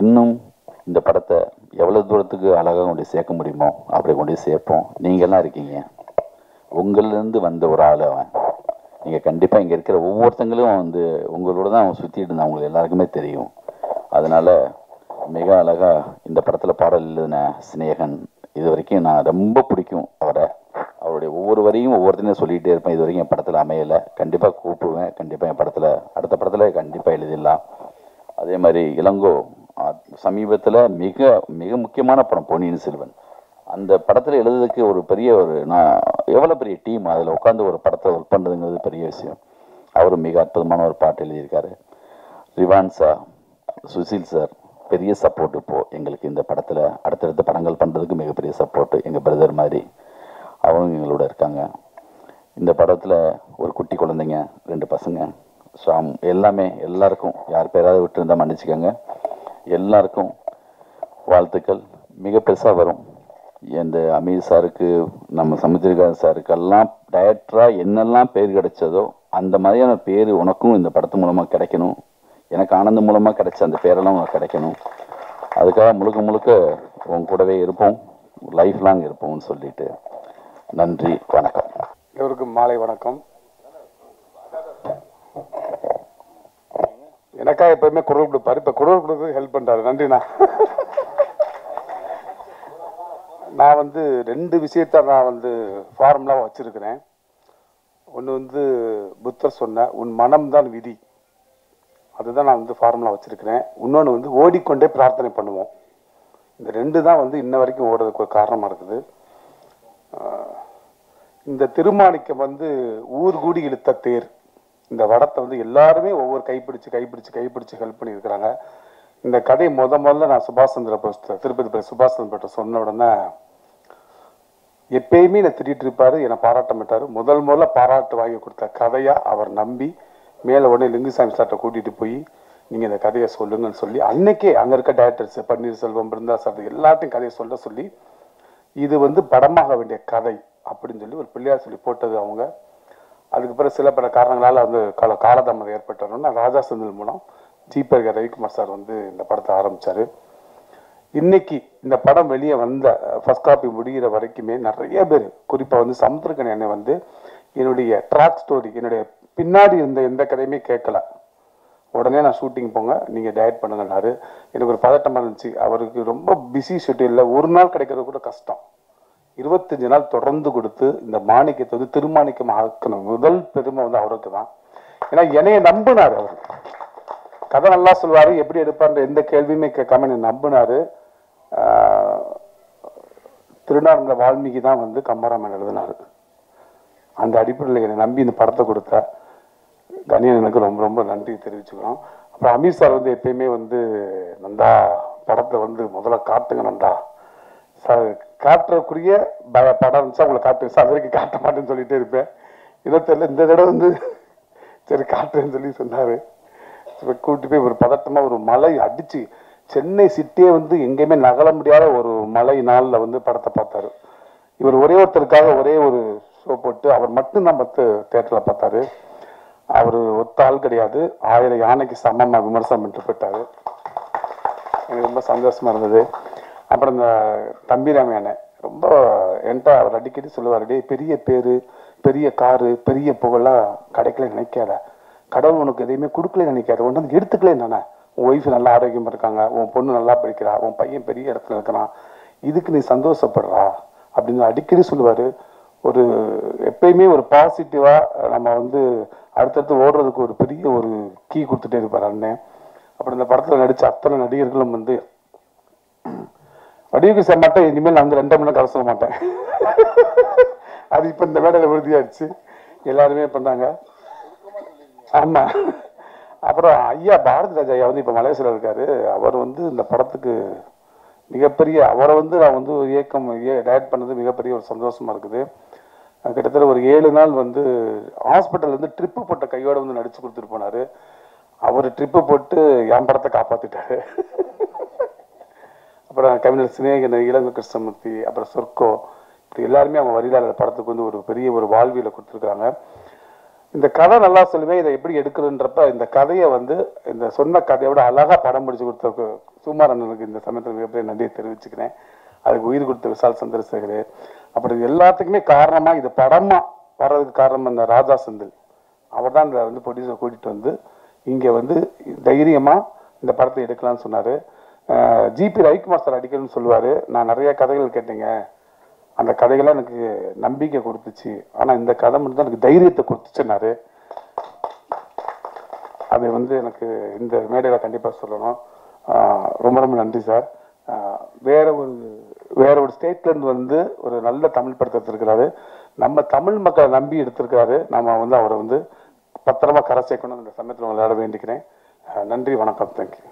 இன்னும் இந்த படத்தை எவ்வளோ தூரத்துக்கு அழகாக கொண்டு சேர்க்க முடியுமோ அப்படி கொண்டு சேர்ப்போம். நீங்கள்லாம் இருக்கீங்க, உங்களிலேருந்து வந்த ஒரு ஆள் அவன். நீங்கள் கண்டிப்பாக இங்கே இருக்கிற ஒவ்வொருத்தங்களும் உங்களோட தான் அவன் சுற்றிட்டு இருந்தான், உங்களுக்கு எல்லாருக்குமே தெரியும். அதனால் மிக அழகாக இந்த படத்தில் பாடல் எழுதின சிநேகன், இது வரைக்கும் நான் ரொம்ப பிடிக்கும் அவரை. அவருடைய ஒவ்வொரு வரையும் ஒவ்வொருத்தனையும் சொல்லிகிட்டே இருப்பேன். இது வரைக்கும் என் படத்தில் அமையலை, கண்டிப்பாக கூப்பிடுவேன். கண்டிப்பாக என் படத்தில் அடுத்த படத்தில் கண்டிப்பாக எழுதிடலாம். அதே மாதிரி இளங்கோ சமீபத்தில் மிக மிக முக்கியமான படம் பொன்னியின் செல்வன். அந்த படத்தில் எழுதுறதுக்கு ஒரு பெரிய நான் எவ்வளோ பெரிய டீம் அதில் உட்காந்து ஒரு படத்தை ஒர்க் பண்ணுறதுங்கிறது பெரிய விஷயம். அவரும் மிக அற்புதமான ஒரு பாட்டு எழுதியிருக்காரு. ரிவான்சா, சுசில் சார் பெரிய சப்போர்ட். இப்போது எங்களுக்கு இந்த படத்தில் அடுத்தடுத்த படங்கள் பண்ணுறதுக்கு மிகப்பெரிய சப்போர்ட்டு. எங்கள் பிரதர் மாதிரி அவங்க எங்களோட இருக்காங்க. இந்த படத்தில் ஒரு குட்டி குழந்தைங்க, 2 பசங்க, ஷாம், எல்லாமே எல்லாருக்கும் யார் பேராவது விட்டுருந்தால் மன்னிச்சுக்கோங்க. எல்லாருக்கும் வாழ்த்துக்கள். மிக பெருசாக வரும். இந்த அமீர் சாருக்கு, நம்ம சமுத்திரகாந்த் சாருக்கெல்லாம் டைரக்டராக என்னெல்லாம் பேர் கிடைச்சதோ அந்த மாதிரியான பேர் உனக்கும் இந்த படத்து மூலமாக கிடைக்கணும். எனக்கு ஆனந்தம் மூலமாக கிடைச்ச அந்த பேரெல்லாம் உனக்கு கிடைக்கணும். அதுக்காக முழுக்க முழுக்க உன் கூடவே இருப்போம், லைஃப் லாங் இருப்போம்னு சொல்லிட்டு நன்றி, வணக்கம். எல்லோருக்கும் மாலை வணக்கம். எனக்கா எப்பவுமே குரல் கொடுப்பாரு, இப்ப குரல் கொடுத்து ஹெல்ப் பண்றாரு, நன்றிண்ணா. நான் 2 விஷயத்த நான் ஃபார்முலா வச்சிருக்கிறேன். ஒன்று புத்தர் சொன்ன உன் மனம்தான் விதி, அதுதான் நான் ஃபார்முலா வச்சிருக்கிறேன். இன்னொன்று ஓடிக்கொண்டே பிரார்த்தனை பண்ணுவோம். இந்த 2 தான் இன்ன வரைக்கும் ஓடுறதுக்கு ஒரு காரணமாக இருக்குது. இந்த திருமாணிக்கம் ஊர் கூடி இழுத்த தேர். இந்த வடத்தை எல்லாருமே ஒவ்வொரு கைப்பிடிச்சு ஹெல்ப் பண்ணியிருக்கிறாங்க. இந்த கதை முதல்ல நான் சுபாஷ் சந்திர போஸ், திருப்பதி சுபாஷ் சந்திர போஸ் சொன்ன உடனே எப்பயுமே என்னை திட்டிட்டு இருப்பாரு, என்னை பாராட்ட மாட்டாரு. முதல்ல பாராட்டு வாங்கி கொடுத்த கதையா அவர் நம்பி மேலே உடனே லிங்குசாமி சார்ட்ட கூட்டிட்டு போய் நீங்கள் இந்த கதையை சொல்லுங்கன்னு சொல்லி அன்னைக்கே அங்கே இருக்க டைரக்டர்ஸ் பன்னீர்செல்வம், பிருந்தா சார் எல்லாத்தையும் கதையை சொல்லி இது படமாக வேண்டிய கதை அப்படின்னு சொல்லி ஒரு பிள்ளையார் சொல்லி போட்டது அவங்க. அதுக்கு பிறகு சில பல காரணங்களால் காலதாமதம் ஏற்பட்டோம்னா ராஜா செந்தில் மூலம் ஜிபர் ரவிக்குமார் சார் இந்த படத்தை ஆரம்பித்தார். இன்னைக்கு இந்த படம் வெளியே வந்த ஃபர்ஸ்ட் காப்பி முடிகிற வரைக்குமே நிறைய பேர், குறிப்பாக சமுத்திரக்கன் என்னை என்னுடைய ட்ராக் ஸ்டோரி, என்னுடைய பின்னாடி இருந்த எந்த கதையுமே கேட்கல. உடனே நான் ஷூட்டிங் போங்க, நீங்கள் டயட் பண்ணுங்கன்னாரு. எனக்கு ஒரு பதட்டமாக இருந்துச்சு. அவருக்கு ரொம்ப பிஸி ஷெட்யூலில் ஒரு நாள் கிடைக்கிறது கூட கஷ்டம். 25 நாள் தொடர்ந்து கொடுத்து இந்த மாணிக்கத்தை திருமாணிக்கம் ஆக்கணும். முதல் பெருமை அவருக்கு தான். ஏன்னா என்னைய நம்பினார். அவர் கதை நல்லா சொல்லுவார், எப்படி எடுப்பார்ன்ற எந்த கேள்வியுமே கேட்காம என்னை நம்பினார். திருநார்மல வால்மீகி தான் கம்பராமன் எழுதினார். அந்த அடிப்படையில் என்னை நம்பி இந்த படத்தை கொடுத்த கணியனுக்கு ரொம்ப ரொம்ப நன்றி தெரிவிச்சுக்கிறோம். அப்புறம் அமீர் சார் எப்பயுமே நந்தா படத்தை முதல்ல காட்டுங்க நந்தா சார், காட்டுறக்குரிய படம் இருந்துச்சா உங்களை காட்டுங்க சார், அது வரைக்கும் காட்ட மாட்டேன்னு சொல்லிட்டே இருப்பேன். தெரியல இந்த தடவை வந்து சரி காட்டுறேன்னு சொல்லி சொன்னார். கூட்டி போய் ஒரு பதட்டமாக ஒரு மழை அடிச்சு சென்னை சிட்டியே வந்து எங்கேயுமே நகல முடியாத ஒரு மழை நாளில் வந்து படத்தை பார்த்தாரு. இவர் ஒரே ஒருத்தருக்காக ஒரே ஒரு ஷோ போட்டு அவர் மட்டும்தான் தேட்டரில் பார்த்தாரு. அவர் ஒத்த ஆள் கிடையாது, 1000 யானைக்கு சமமாக விமர்சனம் பண்ணிட்டு போயிட்டாரு. எனக்கு ரொம்ப சந்தோஷமா இருந்தது. அப்புறம் இந்த தம்பிராமையான ரொம்ப என்கிட்ட அவர் அடிக்கடி சொல்லுவார், டே பெரிய பேர் பெரிய காரு பெரிய புகழெல்லாம் கிடைக்கல நினைக்காத, கடவுள் உனக்கு எதையுமே கொடுக்கல நினைக்காத, ஒன்று வந்து எடுத்துக்கலே தானே. உன் ஒய்ஃப் நல்லா ஆரோக்கியமாக இருக்காங்க, உன் பொண்ணு நல்லா படிக்கிறா, உன் பையன் பெரிய இடத்துல இருக்கிறான், இதுக்கு நீ சந்தோஷப்படுறா அப்படின்னு அடிக்கடி சொல்லுவார். ஒரு எப்பயுமே ஒரு பாசிட்டிவாக நம்ம வந்து அடுத்தடுத்து ஓடுறதுக்கு ஒரு பெரிய ஒரு கீ கொடுத்துட்டே இருப்பார் அண்ணன். அப்புறம் இந்த படத்தில் நடித்த அத்தனை நடிகர்களும் வந்து வடிவுக்கு செய்ய மாட்டேன், இனிமேல் நான் வந்து 2 மணி நேரம் கதை சொல்ல மாட்டேன். அது இப்போ இந்த மேடையில் உறுதியாச்சு, எல்லாருமே பண்ணாங்க. ஆமாம். அப்புறம் ஐயா பாரதி ராஜா ஐயா வந்து இப்போ மலேசியாவில் இருக்காரு. அவர் வந்து இந்த படத்துக்கு மிகப்பெரிய அவரை வந்து நான் வந்து இயக்கம் டைரக்ட் பண்ணது மிகப்பெரிய ஒரு சந்தோஷமா இருக்குது. கிட்டத்தட்ட ஒரு 7 நாள் வந்து ஹாஸ்பிட்டல் வந்து ட்ரிப்பு போட்ட கையோடு வந்து நடிச்சு கொடுத்துட்டு போனார். அவர் ட்ரிப்பு போட்டு என் படத்தை காப்பாற்றிட்டாரு. அப்புறம் கவிஞர் சினேகன், இளங்க கிருஷ்ணமூர்த்தி, அப்புறம் சொர்க்கோ, இப்படி எல்லாருமே அவங்க வரியிலாளர் படத்துக்கு வந்து ஒரு பெரிய ஒரு வாழ்வியலை கொடுத்துருக்காங்க. இந்த கதை நல்லா சொல்லுவேன், இதை எப்படி எடுக்கிறதுன்றப்ப இந்த கதையை வந்து இந்த சொன்ன கதையோட அழகாக படம் பிடிச்சி கொடுத்த சுமார் அண்ணனுக்கு இந்த சமயத்தில் மிகப்பெரிய நன்றியை தெரிவிச்சுக்கிறேன். அதுக்கு உயிர் கொடுத்த விஷால் சந்திரசேகர். அப்புறம் இது எல்லாத்துக்குமே காரணமாக இது படமாக வர்றதுக்கு காரணம் இந்த ராஜா செந்தில். அவர் தான் இந்த வந்து ப்ரொடியூசரை கூட்டிகிட்டு வந்து இங்கே வந்து தைரியமாக இந்த படத்தை எடுக்கலாம்னு சொன்னார். ஜிபி ரவிக்குமார் சார் அடிக்கணும்னு சொல்லுவார், நான் நிறைய கதைகள் கேட்டேங்க, அந்த கதைகள்லாம் எனக்கு நம்பிக்கை கொடுத்துச்சு, ஆனால் இந்த கதை மட்டும் தான் எனக்கு தைரியத்தை கொடுத்துச்சுன்னாரு. அது வந்து எனக்கு இந்த மேடையில் கண்டிப்பாக சொல்லணும். ரொம்ப ரொம்ப நன்றி சார். வேற ஒரு ஸ்டேட்லேருந்து வந்து ஒரு நல்ல தமிழ் படத்தை எடுத்திருக்கிறாரு, நம்ம தமிழ் மக்களை நம்பி எடுத்திருக்கிறாரு. நம்ம வந்து அவரை வந்து பத்திரமா கரை சேர்க்கணும் இந்த சமயத்தில் விளையாட வேண்டிக்கிறேன். நன்றி, வணக்கம், தேங்க்யூ.